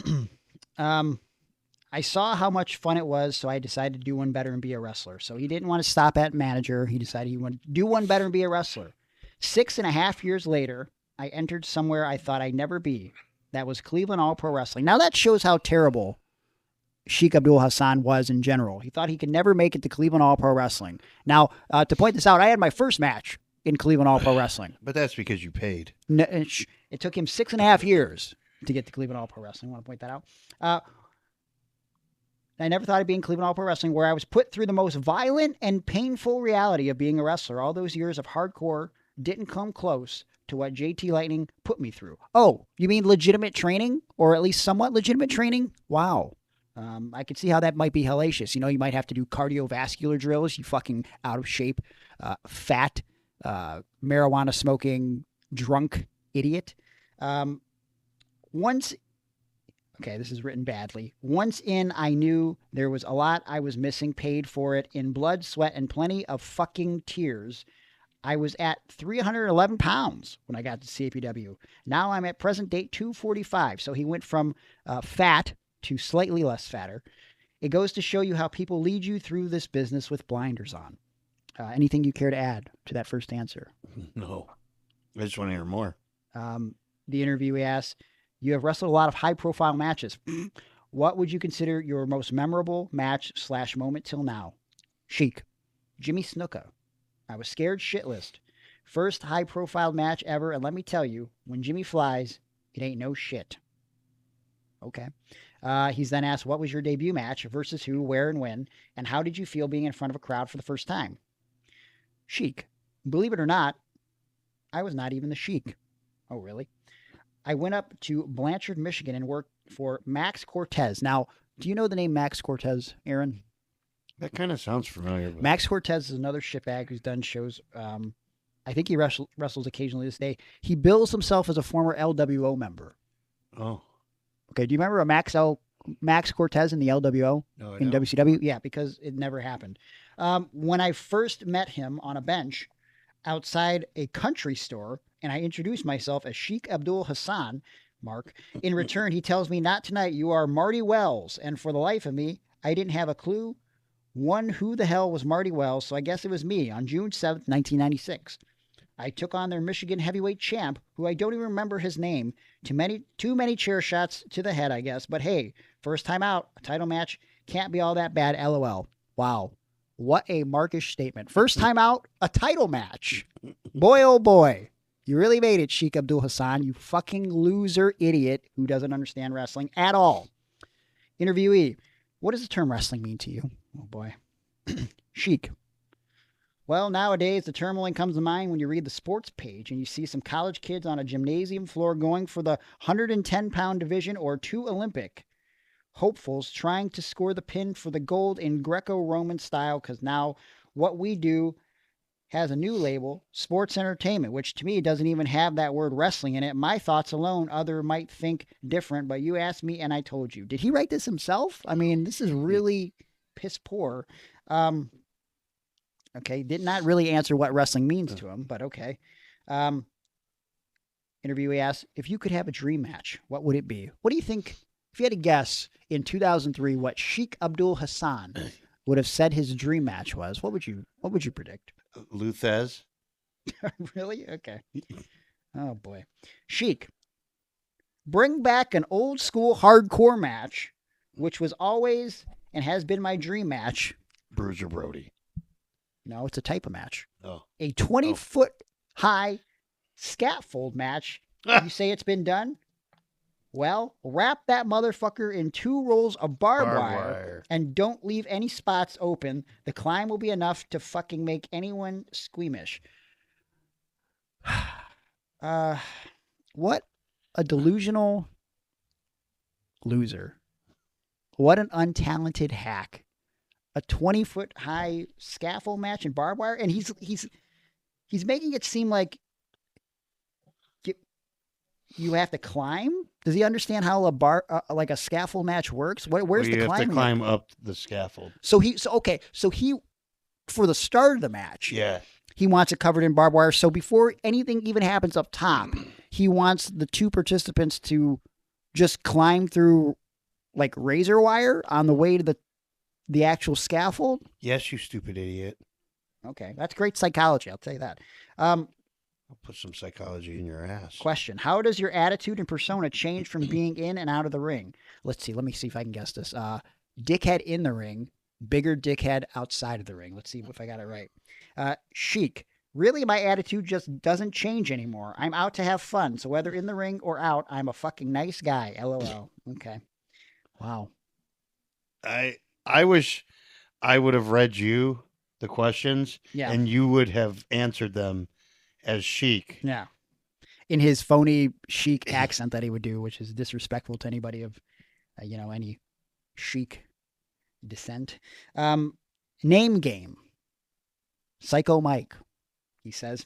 I saw how much fun it was, so I decided to do one better and be a wrestler. So he didn't want to stop at manager. He decided he wanted to do one better and be a wrestler. 6.5 years later, I entered somewhere I thought I'd never be. That was Cleveland All Pro Wrestling. Now that shows how terrible Sheik Abdul Hassan was in general. He thought he could never make it to Cleveland All Pro Wrestling. Now, to point this out, I had my first match in Cleveland All Pro Wrestling. But that's because you paid. No, it took him 6.5 years to get to Cleveland All Pro Wrestling. I want to point that out. I never thought I'd be in Cleveland All Pro Wrestling, where I was put through the most violent and painful reality of being a wrestler. All those years of hardcore didn't come close to what JT Lightning put me through. Oh, you mean legitimate training? Or at least somewhat legitimate training? Wow. I could see how that might be hellacious. You know, you might have to do cardiovascular drills, you fucking out of shape, fat, marijuana smoking, drunk idiot. Okay, this is written badly. Once in, I knew there was a lot I was missing, paid for it in blood, sweat, and plenty of fucking tears. I was at 311 pounds when I got to CAPW. Now I'm at present date 245. So he went from fat to slightly less fatter. It goes to show you how people lead you through this business with blinders on. Anything you care to add to that first answer? No. I just want to hear more. The interviewee asks, you have wrestled a lot of high-profile matches. What would you consider your most memorable match / moment till now? Sheik. Jimmy Snuka. I was scared shitless. First high-profile match ever, and let me tell you, when Jimmy flies, it ain't no shit. Okay. He's then asked, what was your debut match versus who, where, and when, and how did you feel being in front of a crowd for the first time? Sheik. Believe it or not, I was not even the Sheik. Oh, really? I went up to Blanchard, Michigan, and worked for Max Cortez. Now, do you know the name Max Cortez, Aaron? That kind of sounds familiar. But... Max Cortez is another shitbag who's done shows I think he wrestles occasionally this day. He bills himself as a former LWO member. Oh. Okay, do you remember Max Cortez in the LWO in WCW? Yeah, because it never happened. When I first met him on a bench outside a country store, and I introduced myself as Sheik Abdul Hassan, Mark, in return, he tells me, "Not tonight, you are Marty Wells." And for the life of me, I didn't have a clue who the hell was Marty Wells, so I guess it was me on June 7th, 1996. I took on their Michigan heavyweight champ, who I don't even remember his name. Too many chair shots to the head, I guess. But hey, first time out, a title match can't be all that bad, LOL. Wow. What a markish statement. First time out, a title match. Boy, oh boy. You really made it, Sheik Abdul Hassan, you fucking loser idiot who doesn't understand wrestling at all. Interviewee, what does the term wrestling mean to you? Oh boy. Sheik. Well, nowadays, the term only comes to mind when you read the sports page and you see some college kids on a gymnasium floor going for the 110-pound division or 2 Olympic hopefuls trying to score the pin for the gold in Greco-Roman style, because now what we do has a new label, sports entertainment, which to me doesn't even have that word wrestling in it. My thoughts alone, other might think different, but you asked me and I told you. Did he write this himself? I mean, this is really piss poor. Okay, did not really answer what wrestling means to him, but okay. Interviewee asks, if you could have a dream match, what would it be? What do you think, if you had to guess in 2003 what Sheik Abdul Hassan would have said his dream match was, what would you predict? Luthez. Really? Okay. Oh, boy. Sheik, bring back an old school hardcore match, which was always and has been my dream match. Bruiser Brody. No, it's a type of match. Oh. A 20-foot high scaffold match. You say it's been done? Well, wrap that motherfucker in 2 rolls of barbed wire and don't leave any spots open. The climb will be enough to fucking make anyone squeamish. What a delusional loser. What an untalented hack. A 20-foot high scaffold match in barbed wire, and he's making it seem like you have to climb. Does he understand how a scaffold match works? Where's the climbing? You have to climb up the scaffold. So he for the start of the match, he wants it covered in barbed wire. So before anything even happens up top, he wants the 2 participants to just climb through like razor wire on the way to the actual scaffold? Yes, you stupid idiot. Okay, that's great psychology, I'll tell you that. I'll put some psychology in your ass. Question. How does your attitude and persona change from being in and out of the ring? Let me see if I can guess this. Dickhead in the ring, bigger dickhead outside of the ring. Let's see if I got it right. Sheik. Really, my attitude just doesn't change anymore. I'm out to have fun, so whether in the ring or out, I'm a fucking nice guy. LOL. Okay. Wow. I wish I would have read you the questions, and you would have answered them as Sheik. Yeah. In his phony Sheik accent that he would do, which is disrespectful to anybody of, any Sheik descent. Name game. Psycho Mike. He says,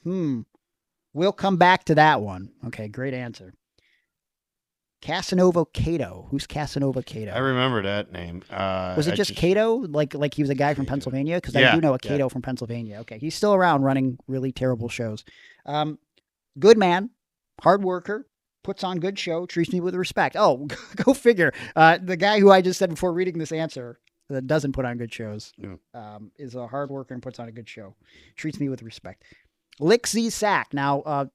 we'll come back to that one. Okay, great answer. Casanova Cato. Who's Casanova Cato? I remember that name. Was it just Cato? Like he was a guy from Pennsylvania? Because I do know a Cato from Pennsylvania. Okay, he's still around running really terrible shows. Good man, hard worker, puts on good show, treats me with respect. Oh, go figure. The guy who I just said before reading this answer that doesn't put on good shows is a hard worker and puts on a good show. Treats me with respect. Lick Z Sack. Now,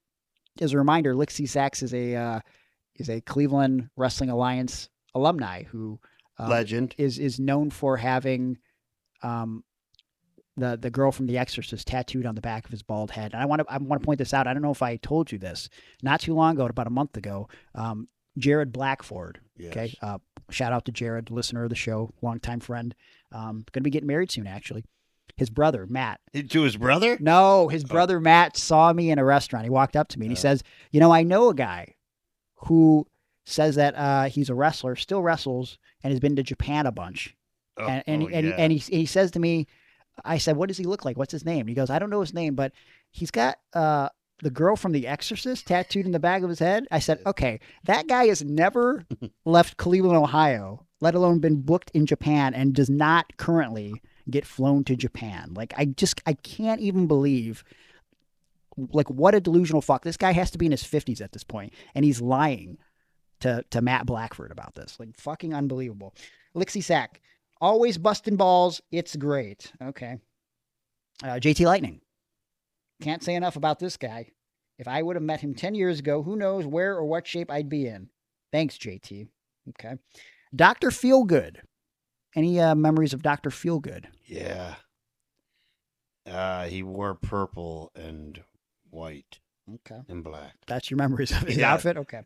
as a reminder, Lick Z Sack is a Cleveland Wrestling Alliance alumni who legend is known for having the girl from The Exorcist tattooed on the back of his bald head. And I want to point this out. I don't know if I told you this. Not too long ago, about a month ago, Jared Blackford. Yes. Okay, shout out to Jared, listener of the show, longtime friend. Going to be getting married soon, actually. His brother, Matt. To his brother? No, his brother, Matt, saw me in a restaurant. He walked up to me and he says, I know a guy who says that he's a wrestler, still wrestles, and has been to Japan a bunch. And he says to me, I said, what does he look like? What's his name? And he goes, I don't know his name, but he's got the girl from The Exorcist tattooed in the back of his head. I said, okay, that guy has never left Cleveland, Ohio, let alone been booked in Japan, and does not currently get flown to Japan. Like, I can't even believe, like, what a delusional fuck. This guy has to be in his 50s at this point, and he's lying to Matt Blackford about this. Like, fucking unbelievable. Lixie Sack, always busting balls. It's great. Okay. JT Lightning. Can't say enough about this guy. If I would have met him 10 years ago, who knows where or what shape I'd be in. Thanks, JT. Okay. Dr. Feelgood. Any memories of Dr. Feelgood? Yeah. He wore purple and white. Okay. And black. That's your memories of his outfit? Okay.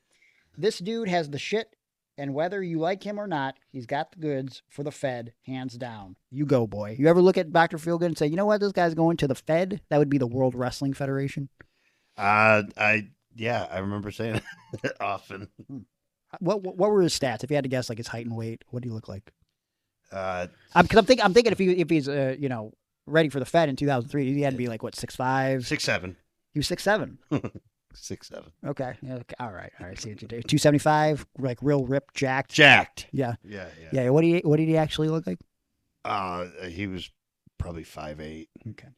This dude has the shit, and whether you like him or not, he's got the goods for the Fed, hands down. You go, boy. You ever look at Dr. Feelgood and say, you know what, this guy's going to the Fed? That would be the World Wrestling Federation. I remember saying it often. What were his stats? If you had to guess, like his height and weight, what do you look like? Uh, Because I'm thinking if he's ready for the Fed in 2003, he had to be like what 6'5", 6'7". He was 6'7". 6'7". Okay. Yeah, okay. All right. See what you do. 275, like real ripped, jacked. Jacked. Yeah. Yeah. What did he actually look like? He was probably 5'8". Okay.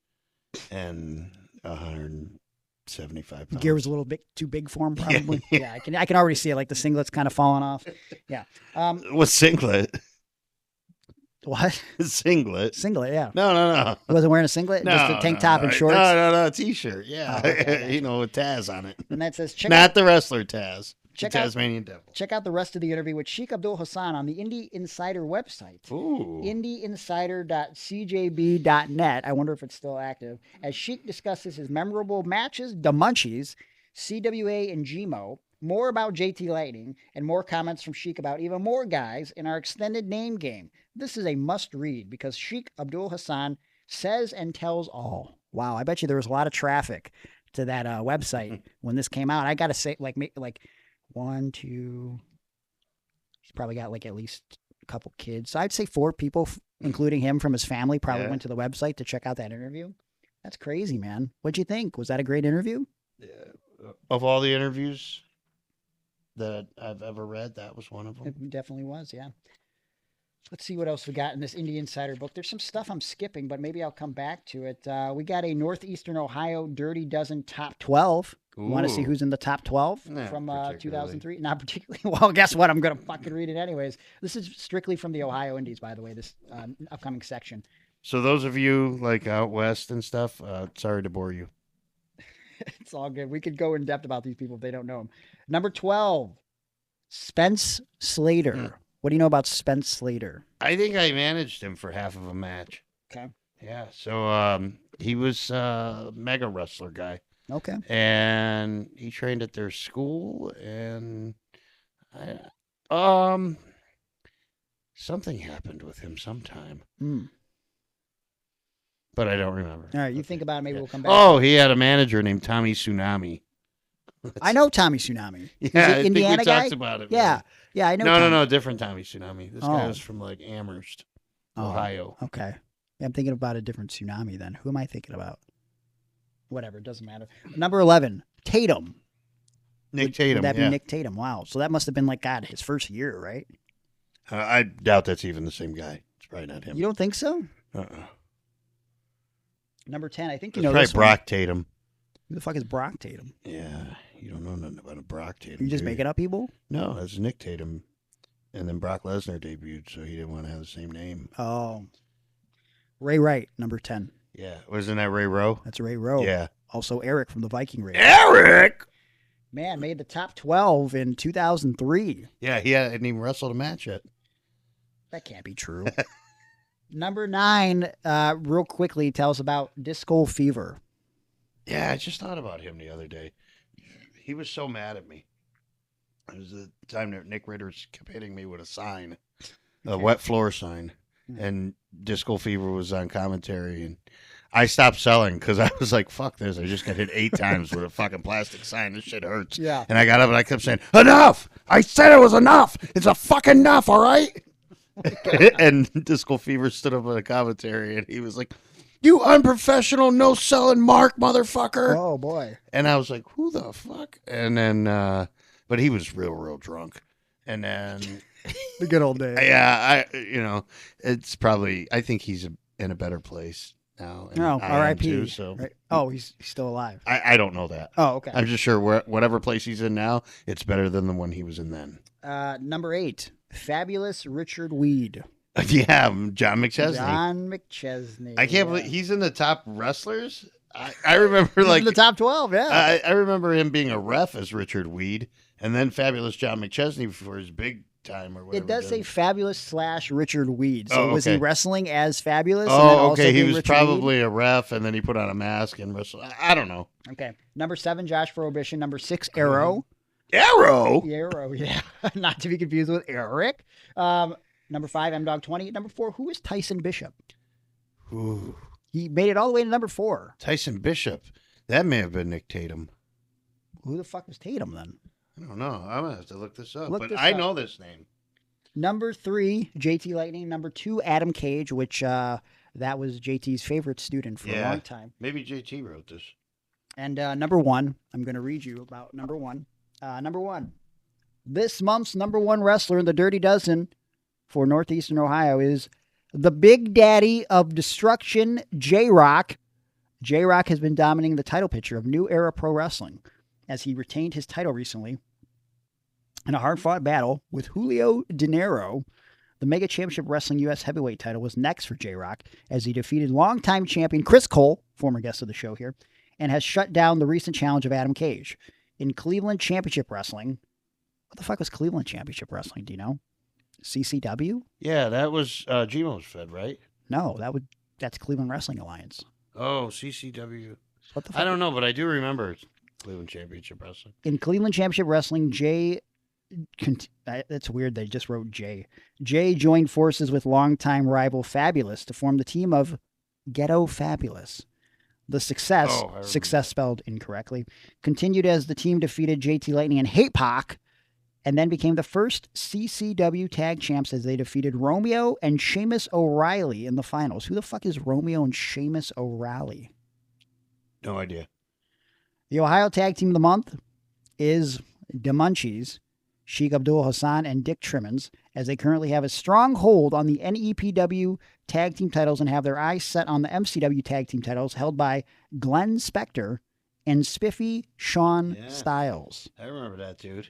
And 175 pounds. Gear was a little bit too big for him, probably. Yeah. I can already see it, like the singlet's kind of falling off. Yeah. What singlet? What? Singlet. Singlet, yeah. No. He wasn't wearing a singlet? No, just a tank top and shorts? No, T-shirt. Yeah. Oh, okay. With Taz on it. And that says, Not the wrestler Taz. Check the out- Tasmanian Devil. check out the rest of the interview with Sheik Abdul Hassan on the Indie Insider website. Ooh. IndieInsider.cjb.net. I wonder if it's still active. As Sheik discusses his memorable matches, the Munchies, CWA, and GMO, more about JT Lightning, and more comments from Sheik about even more guys in our extended name game. This is a must-read because Sheik Abdul Hassan says and tells all. Wow, I bet you there was a lot of traffic to that website when this came out. I got to say, like 1, 2, he's probably got like at least a couple kids. So I'd say 4 people, including him from his family, probably went to the website to check out that interview. That's crazy, man. What'd you think? Was that a great interview? Of all the interviews that I've ever read, that was one of them. It definitely was, yeah. Let's see what else we got in this Indie Insider book. There's some stuff I'm skipping, but maybe I'll come back to it. We got a Northeastern Ohio Dirty Dozen Top 12. Want to see who's in the top 12 from 2003? Not particularly. Well, guess what? I'm going to fucking read it anyways. This is strictly from the Ohio Indies, by the way, this upcoming section. So those of you like out west and stuff, sorry to bore you. It's all good. We could go in depth about these people if they don't know them. Number 12, Spence Slater. What do you know about Spence Slater? I think I managed him for half of a match. Okay. Yeah. So he was a mega wrestler guy. Okay. And he trained at their school, and something happened with him sometime. But I don't remember. All right, you think about it. Maybe we'll come back. Oh, he had a manager named Tommy Tsunami. I know Tommy Tsunami. Yeah, I Indiana think we guy? talked about it. Yeah, yeah, I know. No, different Tommy Tsunami. This guy was from like Amherst, Ohio. Okay, yeah, I'm thinking about a different Tsunami then. Who am I thinking about? Whatever, it doesn't matter. Number 11, Tatum. Nick Tatum. Would that be Nick Tatum? Wow. So that must have been like his first year, right? I doubt that's even the same guy. It's probably not him. You don't think so? Number 10, I think you know probably this one. Brock Tatum. Who the fuck is Brock Tatum? Yeah, you don't know nothing about a Brock Tatum. You just making up people? No, that's Nick Tatum. And then Brock Lesnar debuted, so he didn't want to have the same name. Oh. Ray Wright, number 10. Yeah, wasn't that Ray Rowe? That's Ray Rowe. Yeah. Also Eric from the Viking Raiders. Eric! Man, made the top 12 in 2003. Yeah, he hadn't even wrestled a match yet. That can't be true. Number 9, real quickly, tells about Disco Fever. Yeah, I just thought about him the other day. He was so mad at me. It was the time that Nick Ritters kept hitting me with a sign, a wet floor sign, and Disco Fever was on commentary, and I stopped selling because I was like, fuck this. I just got hit 8 times with a fucking plastic sign. This shit hurts. Yeah. And I got up and I kept saying, enough! I said it was enough! It's a fucking enough, all right? And Disco Fever stood up on the commentary, and he was like, You unprofessional, no selling mark, motherfucker. Oh boy. And I was like, who the fuck? And then, but he was real drunk. And then, The good old days. yeah, it's probably, I think he's in a better place now. And No, I am R.I.P. too, so Right. Oh, he's still alive. I don't know that. Oh, okay. I'm just sure whatever place he's in now, it's better than the one he was in then. Number 8, Fabulous Richard Weed. Yeah, John McChesney. John McChesney. I can't believe he's in the top wrestlers. I remember He's like in the top 12, yeah. I remember him being a ref as Richard Weed, and then Fabulous John McChesney for his big time or whatever. It does say Fabulous / Richard Weed. So Oh, was he okay. wrestling as Fabulous? and then Oh, also okay. He being was Richard probably a ref, and then he put on a mask and wrestled. I don't know. Weed? Okay. Number 7, Josh Prohibition. Number 6, Arrow. Arrow. Arrow, yeah. Not to be confused with Eric. Number 5, M-Dog 20. Number 4, who is Tyson Bishop? Ooh. He made it all the way to number 4. Tyson Bishop. That may have been Nick Tatum. Who the fuck was Tatum then? I don't know. I'm gonna have to look this up. Look but this I up. know this name. Number 3, JT Lightning. Number 2, Adam Cage, which that was JT's favorite student for a long time. Maybe JT wrote this. And number 1, I'm going to read you about number 1. Number 1, this month's number 1 wrestler in the Dirty Dozen for Northeastern Ohio is the Big Daddy of Destruction, J-Rock. J-Rock has been dominating the title picture of New Era Pro Wrestling as he retained his title recently in a hard-fought battle with Julio De Niro. The Mega Championship Wrestling U.S. Heavyweight title was next for J-Rock as he defeated longtime champion Chris Cole, former guest of the show here, and has shut down the recent challenge of Adam Cage. In Cleveland Championship Wrestling, what the fuck was Cleveland Championship Wrestling, do you know? CCW? Yeah, that was Gmo's Fed, right? No, that's Cleveland Wrestling Alliance. Oh, CCW. What the fuck? I don't know, but I do remember Cleveland Championship Wrestling. In Cleveland Championship Wrestling, that's weird. They just wrote Jay. Jay joined forces with longtime rival Fabulous to form the team of Ghetto Fabulous. The success spelled incorrectly, continued as the team defeated JT Lightning and Hate Pac, and then became the first CCW tag champs as they defeated Romeo and Sheamus O'Reilly in the finals. Who the fuck is Romeo and Sheamus O'Reilly? No idea. The Ohio Tag Team of the Month is the Munchies, Sheik Abdul Hassan and Dick Trimmins, as they currently have a strong hold on the NEPW Tag Team titles and have their eyes set on the MCW Tag Team titles held by Glenn Spector and Spiffy Sean Styles. I remember that dude.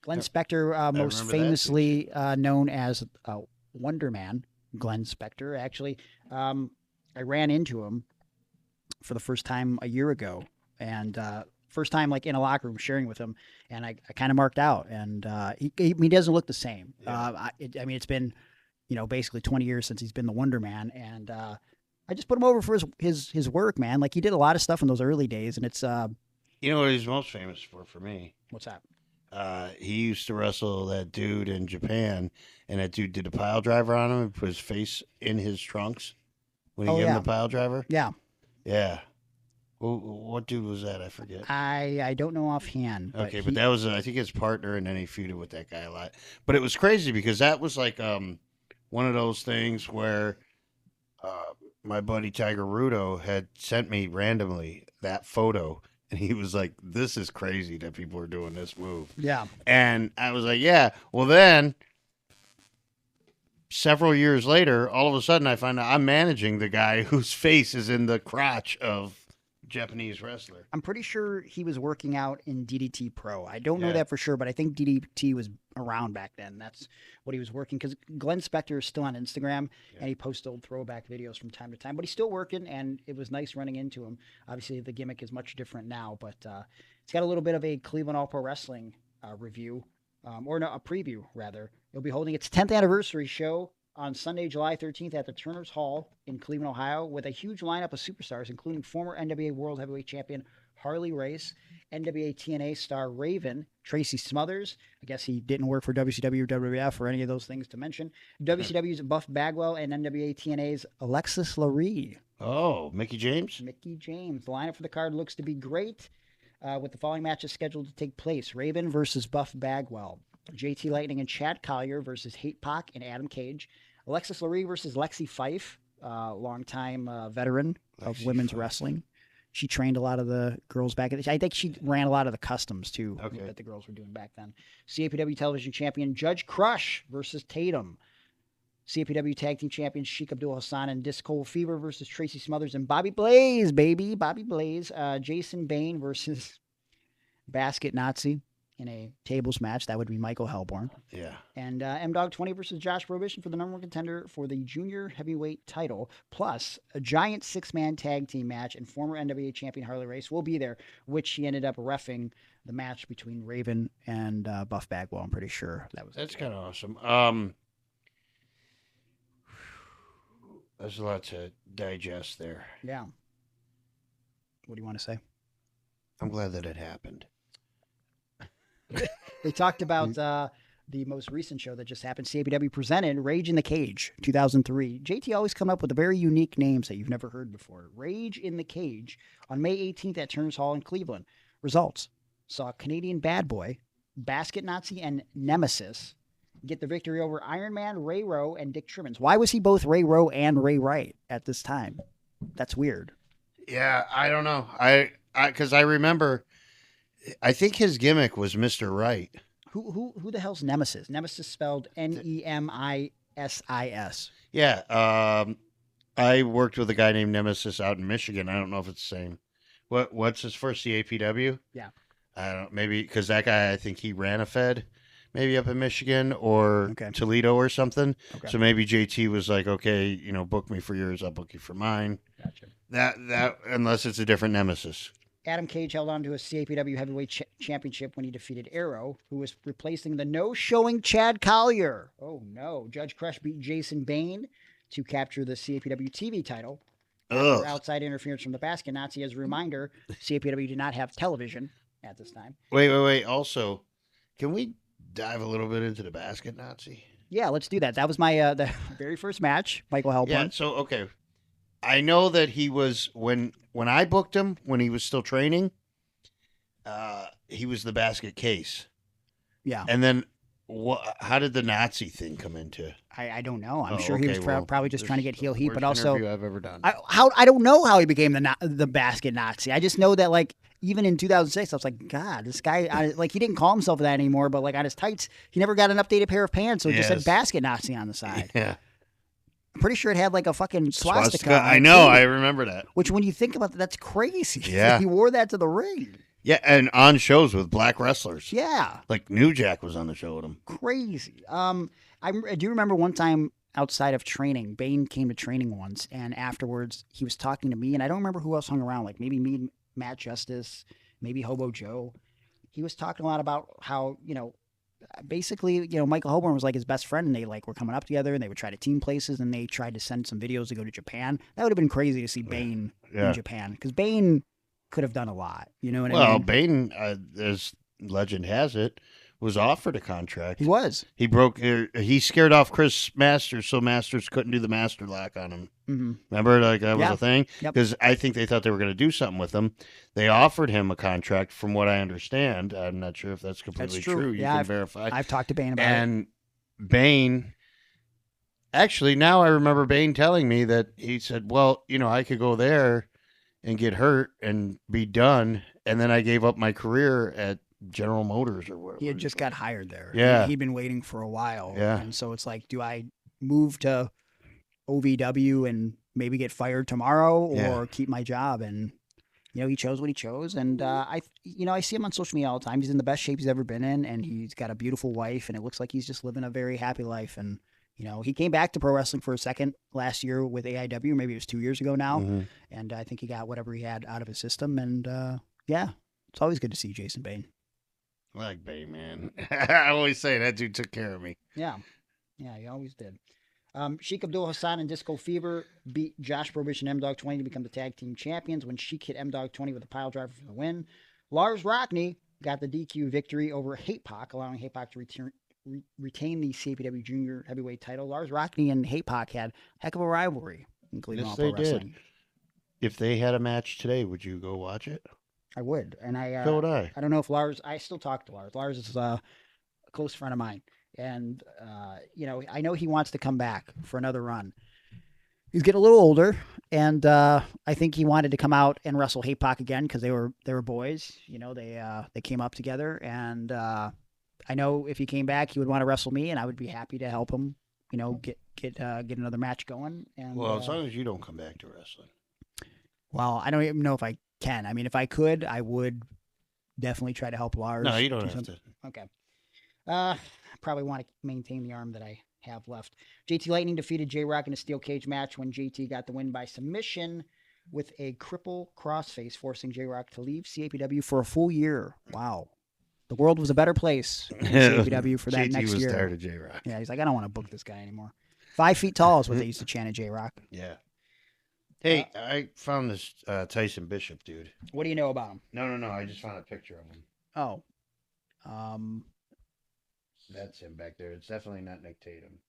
Glenn Spector, most famously known as Wonder Man, Glenn Spector. Actually, I ran into him for the first time a year ago, and first time like in a locker room sharing with him, and I kind of marked out, and he doesn't look the same. Yeah. I mean, it's been basically 20 years since he's been the Wonder Man, and I just put him over for his work, man. Like he did a lot of stuff in those early days, and it's You know what he's most famous for me? what's that? He used to wrestle that dude in Japan, and that dude did a pile driver on him and put his face in his trunks when he gave him the pile driver. Yeah. Yeah. What dude was that? I forget. I don't know offhand. Okay, but that was, I think, his partner, and then he feuded with that guy a lot. But it was crazy because that was like one of those things where my buddy Tiger Rudo had sent me randomly that photo, and he was like, this is crazy that people are doing this move. Yeah. And I was like, yeah. Well, then several years later, all of a sudden I find out I'm managing the guy whose face is in the crotch of Japanese wrestler. I'm pretty sure he was working out in DDT Pro. I don't know Yeah. that for sure, but I think DDT was around back then. That's what he was working, because Glenn Spector is still on Instagram, and he posts old throwback videos from time to time, but he's still working, and it was nice running into him. Obviously, the gimmick is much different now, but it's got a little bit of a Cleveland All Pro Wrestling review, or no, a preview, rather. It'll be holding its 10th anniversary show on Sunday, July 13th at the Turner's Hall in Cleveland, Ohio, with a huge lineup of superstars, including former NWA World Heavyweight Champion Harley Race, NWA TNA star Raven, Tracy Smothers. I guess he didn't work for WCW or WWF or any of those things to mention. WCW's Buff Bagwell and NWA TNA's Alexis Lurie. Oh, Mickey James? Mickey James. The lineup for the card looks to be great, with the following matches scheduled to take place. Raven versus Buff Bagwell. JT Lightning and Chad Collier versus Hate Pac and Adam Cage. Alexis Lurie versus Lexi Fife. longtime veteran of Lexi women's Funk. wrestling. She trained a lot of the girls back. I think she ran a lot of the customs too Okay. that the girls were doing back then. CAPW Television Champion Judge Crush versus Tatum. CAPW Tag Team Champions Sheik Abdul Hassan and Disco Fever versus Tracy Smothers and Bobby Blaze, baby. Bobby Blaze. Jason Bane versus Basket Nazi in a tables match. That would be Michael Hellborn. Yeah. And M-Dog 20 versus Josh Prohibition for the #1 contender for the junior heavyweight title, plus a giant 6-man tag team match, and former NWA champion Harley Race will be there, which he ended up reffing the match between Raven and Buff Bagwell. I'm pretty sure that was. That's kind of awesome. There's a lot to digest there. Yeah. What do you want to say? I'm glad that it happened. They talked about the most recent show that just happened. CAPW presented Rage in the Cage 2003. JT always come up with the very unique names that you've never heard before. Rage in the Cage on May 18th at Turner's Hall in Cleveland. Results: saw Canadian Bad Boy, Basket Nazi, and Nemesis get the victory over Iron Man, Ray Rowe, and Dick Trimmins. Why was he both Ray Rowe and Ray Wright at this time? That's weird. Yeah, I don't know. Because I remember, I think his gimmick was Mr. Right. Who the hell's Nemesis? Nemesis spelled Nemisis. Yeah. I worked with a guy named Nemesis out in Michigan. I don't know if it's the same. What's his first CAPW? Yeah. I don't. Maybe because that guy, I think he ran a Fed, maybe up in Michigan or Okay. Toledo or something. Okay. So maybe JT was like, okay, book me for yours, I'll book you for mine. Gotcha. That unless it's a different Nemesis. Adam Cage held on to a CAPW heavyweight championship when he defeated Arrow, who was replacing the no-showing Chad Collier. Oh, no. Judge Crush beat Jason Bane to capture the CAPW TV title. Ugh. After outside interference from the Basket Nazi. As a reminder, CAPW did not have television at this time. Wait. Also, can we dive a little bit into the Basket Nazi? Yeah, let's do that. That was my the very first match, Michael Hellborn. Yeah. So okay, I know that he was when I booked him when he was still training. He was the Basket Case. Yeah. And then, how did the Nazi thing come into? I don't know. I'm Oh, sure he was okay, well, probably just trying to get heel heat, Worst but also interview I've ever done. I don't know how he became the Basket Nazi. I just know that like even in 2006, I was like, God, this guy he didn't call himself that anymore, but like on his tights, he never got an updated pair of pants, so it just said Yes. Basket Nazi on the side. Yeah. I'm pretty sure it had like a fucking swastika. on I it, know. too, I remember that. which when you think about that, that's crazy. Yeah. He wore that to the ring. Yeah, and on shows with black wrestlers. Yeah. Like New Jack was on the show with him. Crazy. I do remember one time outside of training, Bane came to training once, and afterwards he was talking to me, and I don't remember who else hung around, like maybe me, Matt Justice, maybe Hobo Joe. He was talking a lot about how, basically, Michael Hellborn was like his best friend, and they like were coming up together, and they would try to team places, and they tried to send some videos to go to Japan. That would have been crazy to see Bane Yeah. in Japan, because Bane could have done a lot. You know what I Well, mean? Bane, as legend has it, was offered a contract. He was. He scared off Chris Masters, so Masters couldn't do the master lock on him. Mm-hmm. Remember, like that was Yeah. a thing? Yep. Because I think they thought they were going to do something with him. They offered him a contract, from what I understand. I'm not sure if that's completely That's true. You Yeah, can verify. I've talked to Bane about it. And Bane, actually, now I remember Bane telling me that he said, well, I could go there and get hurt and be done. And then I gave up my career at General Motors or whatever. He had just got hired there. Yeah. He'd been waiting for a while. Yeah. And so it's like, do I move to OVW and maybe get fired tomorrow or Yeah. keep my job? And, he chose what he chose. And I see him on social media all the time. He's in the best shape he's ever been in, and he's got a beautiful wife, and it looks like he's just living a very happy life. And, he came back to pro wrestling for a second last year with AIW. Maybe it was 2 years ago now. Mhm. And I think he got whatever he had out of his system. And, it's always good to see Jason Bane. I like Bane, man. I always say that dude took care of me. Yeah, he always did. Sheik Abdul Hassan and Disco Fever beat Josh Prohibition and M-Dog 20 to become the tag team champions when Sheik hit M-Dog 20 with a pile driver for the win. Lars Rockney got the DQ victory over Hate Pac, allowing Hate Pac to retain the CAPW Junior Heavyweight title. Lars Rockney and Hate Pac had a heck of a rivalry in Cleveland Yes, Pro they did. Wrestling. If they had a match today, would you go watch it? I would. And So would I. I don't know if Lars, I still talk to Lars. Lars is a close friend of mine. And, I know he wants to come back for another run. He's getting a little older, and I think he wanted to come out and wrestle Hate Pac again because they were boys. You know, they came up together, and I know if he came back, he would want to wrestle me, and I would be happy to help him. You know, get another match going. And Well, as long as you don't come back to wrestling. well, I don't even know if I can. I mean, if I could, I would definitely try to help Lars. No, you don't do have something. to. Okay. Probably want to maintain the arm that I have left. JT Lightning defeated J-Rock in a steel cage match when JT got the win by submission with a cripple crossface, forcing J-Rock to leave CAPW for a full year. Wow. The world was a better place in CAPW for that JT next was year. tired of J-Rock. Yeah, he's like, I don't want to book this guy anymore. 5 feet tall is what they used to chant at J-Rock. Yeah. Hey, I found this Tyson Bishop dude. What do you know about him? No. I just found a picture of him. Oh. That's him back there. It's definitely not Nick Tatum.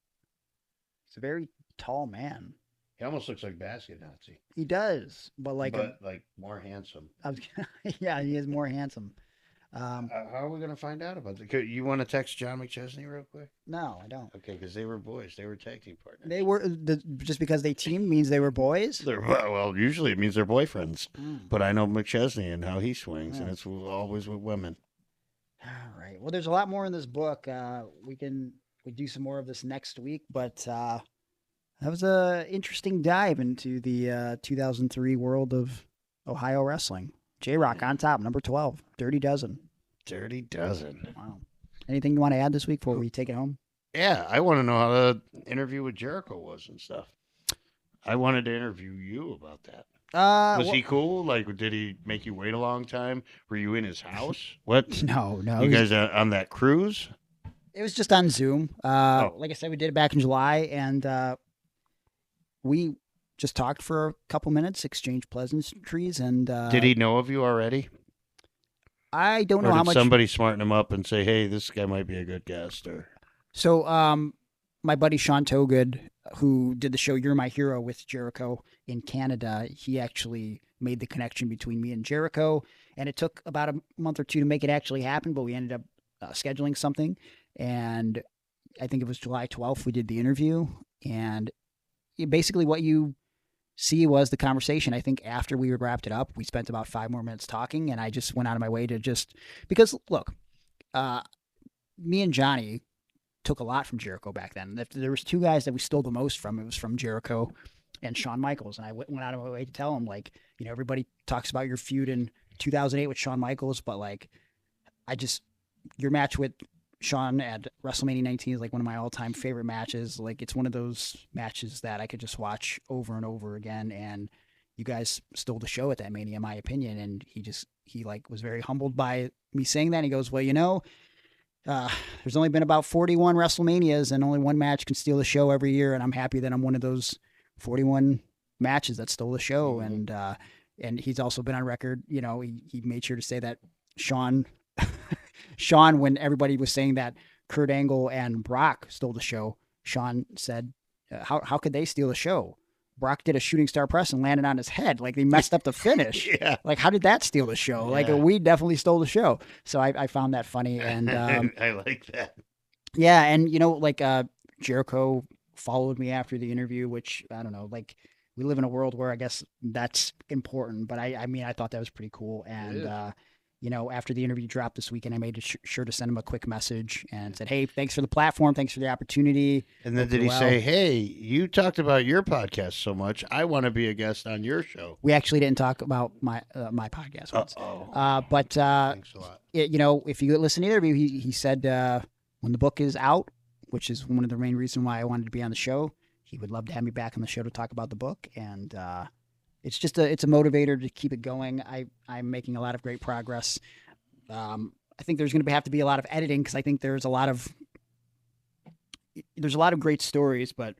He's a very tall man. He almost looks like Basket Nazi. He does, but like more handsome. yeah, he is more handsome. How are we gonna find out about it? You want to text John McChesney real quick? No, I don't. Okay, because they were boys. They were tag team partners. They were just because they teamed means they were boys. Well, usually it means they're boyfriends. But I know McChesney and how he swings, and it's always with women. All right. Well, there's a lot more in this book. We do some more of this next week, but that was a interesting dive into the 2003 world of Ohio wrestling. J-Rock on top, number 12, Dirty Dozen. Dirty Dozen. Wow. Anything you want to add this week before we take it home? Yeah, I want to know how the interview with Jericho was and stuff. I wanted to interview you about that. Was he cool? Like, did he make you wait a long time? Were you in his house? What? No. You guys on that cruise? It was just on Zoom. Like I said, we did it back in July, and we just talked for a couple minutes, exchanged pleasantries, and did he know of you already? I don't know Or how did much. somebody smarten him up and say, "Hey, this guy might be a good guest"? Or So, my buddy Sean Togood, who did the show "You're My Hero" with Jericho in Canada, he actually made the connection between me and Jericho, and it took about a month or two to make it actually happen, but we ended up scheduling something, and I think it was July 12th we did the interview, and basically what you see was the conversation. I think after we wrapped it up, we spent about 5 more minutes talking, and I just went out of my way to because look, me and Johnny took a lot from Jericho back then. If there was 2 guys that we stole the most from, it was from Jericho and Shawn Michaels. And I went out of my way to tell him, like, you know, everybody talks about your feud in 2008 with Shawn Michaels, but like, your match with Shawn at WrestleMania 19 is like one of my all-time favorite matches. Like, it's one of those matches that I could just watch over and over again. And you guys stole the show at that Mania, in my opinion. And he was very humbled by me saying that. And he goes, well, you know, there's only been about 41 WrestleManias, and only one match can steal the show every year. And I'm happy that I'm one of those 41 matches that stole the show. Mm-hmm. And he's also been on record. You know, he made sure to say that Shawn, when everybody was saying that Kurt Angle and Brock stole the show, Shawn said, how could they steal the show? Brock did a shooting star press and landed on his head. Like, they messed up the finish. Yeah. Like, how did that steal the show? Yeah. Like, we definitely stole the show. So I found that funny. And I like that. yeah. And, you know, like, Jericho followed me after the interview, which I don't know, like, we live in a world where I guess that's important, but I mean, I thought that was pretty cool. And, you know, after the interview dropped this weekend, I made sure to send him a quick message and said, hey, thanks for the platform. Thanks for the opportunity. And then did he say, hey, you talked about your podcast so much, I want to be a guest on your show? We actually didn't talk about my podcast once. But thanks a lot. You know, if you listen to the interview, he said when the book is out, which is one of the main reasons why I wanted to be on the show, he would love to have me back on the show to talk about the book. And it's just it's a motivator to keep it going. I'm making a lot of great progress. I think there's going to have to be a lot of editing because I think there's a lot of great stories, but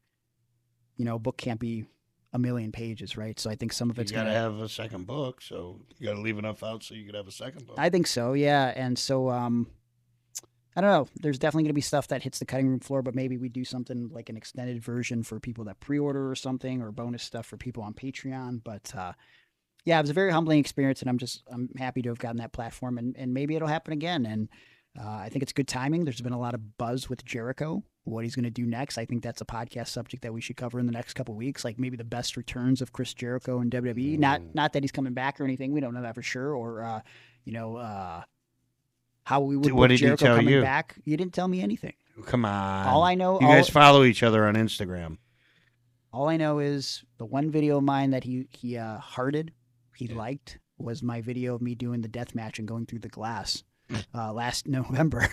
you know, a book can't be a million pages, right? So I think some of it's going to have a second book, so you got to leave enough out so you could have a second book. I think so, yeah. And so I don't know. There's definitely going to be stuff that hits the cutting room floor, but maybe we do something like an extended version for people that pre-order or something, or bonus stuff for people on Patreon. But yeah, it was a very humbling experience, and I'm happy to have gotten that platform, and maybe it'll happen again. And I think it's good timing. There's been a lot of buzz with Jericho what he's going to do next. I think that's a podcast subject that we should cover in the next couple of weeks, like maybe the best returns of Chris Jericho in WWE. Not that he's coming back or anything. We don't know that for sure. Or, how we would What book did he Jericho tell coming you? back. You didn't tell me anything. Come on. All I know, you guys follow each other on Instagram. All I know is the one video of mine that he hearted, he liked, was my video of me doing the death match and going through the glass last November.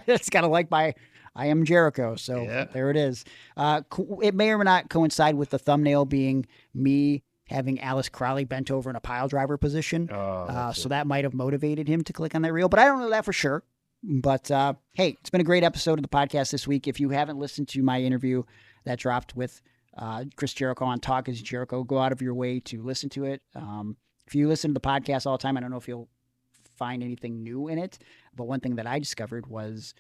It's got to like my I am Jericho. So there it is. It may or may not coincide with the thumbnail being me having Alice Crowley bent over in a pile driver position. So that might have motivated him to click on that reel, but I don't know that for sure. But hey, it's been a great episode of the podcast this week. If you haven't listened to my interview that dropped with Chris Jericho on Talk is Jericho, go out of your way to listen to it. If you listen to the podcast all the time, I don't know if you'll find anything new in it. But one thing that I discovered was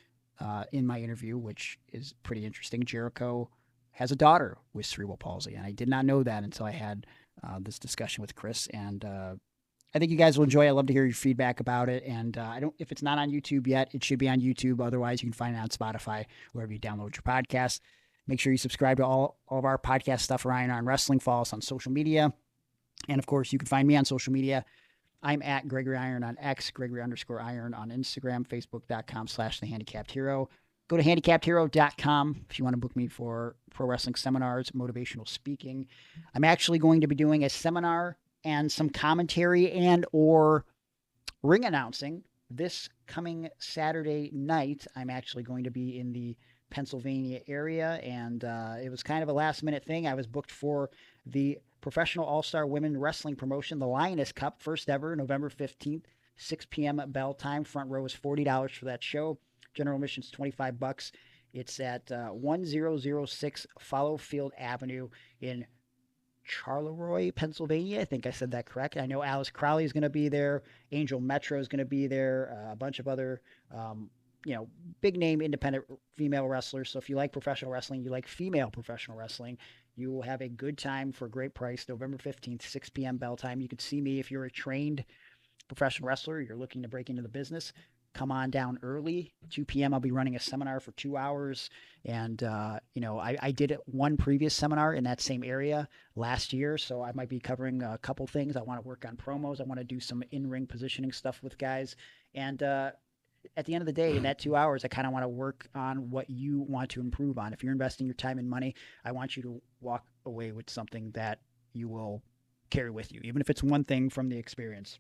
in my interview, which is pretty interesting, Jericho has a daughter with cerebral palsy. And I did not know that until I had this discussion with Chris. And I think you guys will enjoy it. I'd love to hear your feedback about it. And if it's not on YouTube yet, it should be on YouTube. Otherwise, you can find it on Spotify, wherever you download your podcast. Make sure you subscribe to all of our podcast stuff for Iron on Wrestling. Follow us on social media. And, of course, you can find me on social media. I'm at Gregory Iron on X, Gregory_Iron on Instagram, Facebook.com/TheHandicappedHero. Go to handicappedhero.com if you want to book me for pro wrestling seminars, motivational speaking. I'm actually going to be doing a seminar and some commentary and or ring announcing this coming Saturday night. I'm actually going to be in the Pennsylvania area, and it was kind of a last-minute thing. I was booked for the Professional All-Star Women Wrestling Promotion, the Lioness Cup, first ever, November 15th, 6 p.m. bell time. Front row is $40 for that show. General admission is $25. It's at 1006 Fallowfield Avenue in Charleroi, Pennsylvania. I think I said that correct. I know Alice Crowley is going to be there. Angel Metro is going to be there. A bunch of other, big name independent female wrestlers. So if you like professional wrestling, you like female professional wrestling, you will have a good time for a great price. November 15th, 6 p.m. bell time. You can see me if you're a trained professional wrestler, you're looking to break into the business. Come on down early. 2 p.m. I'll be running a seminar for 2 hours. And, I did one previous seminar in that same area last year. So I might be covering a couple things. I want to work on promos. I want to do some in-ring positioning stuff with guys. And at the end of the day, in that 2 hours, I kind of want to work on what you want to improve on. If you're investing your time and money, I want you to walk away with something that you will carry with you, even if it's one thing from the experience.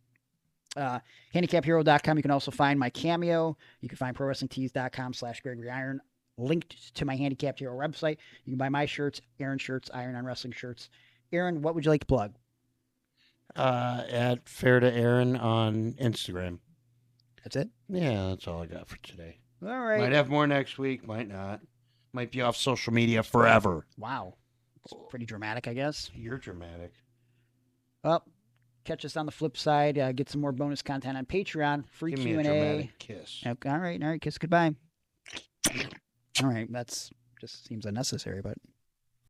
HandicapHero.com. You can also find my Cameo. You can find ProWrestlingTees.com/Gregory Iron. Linked to my Handicapped Hero website. You can buy my shirts, Aaron shirts, Iron on Wrestling shirts. Aaron, what would you like to plug? At Fair to Aaron on Instagram. That's it? Yeah, that's all I got for today. All right. Might have more next week, might not. Might be off social media forever. Wow. It's pretty dramatic, I guess. You're dramatic. Well, catch us on the flip side. Get some more bonus content on Patreon. Free Give Q&A. me a dramatic kiss. Okay, all right. Kiss goodbye. All right. That's just seems unnecessary, but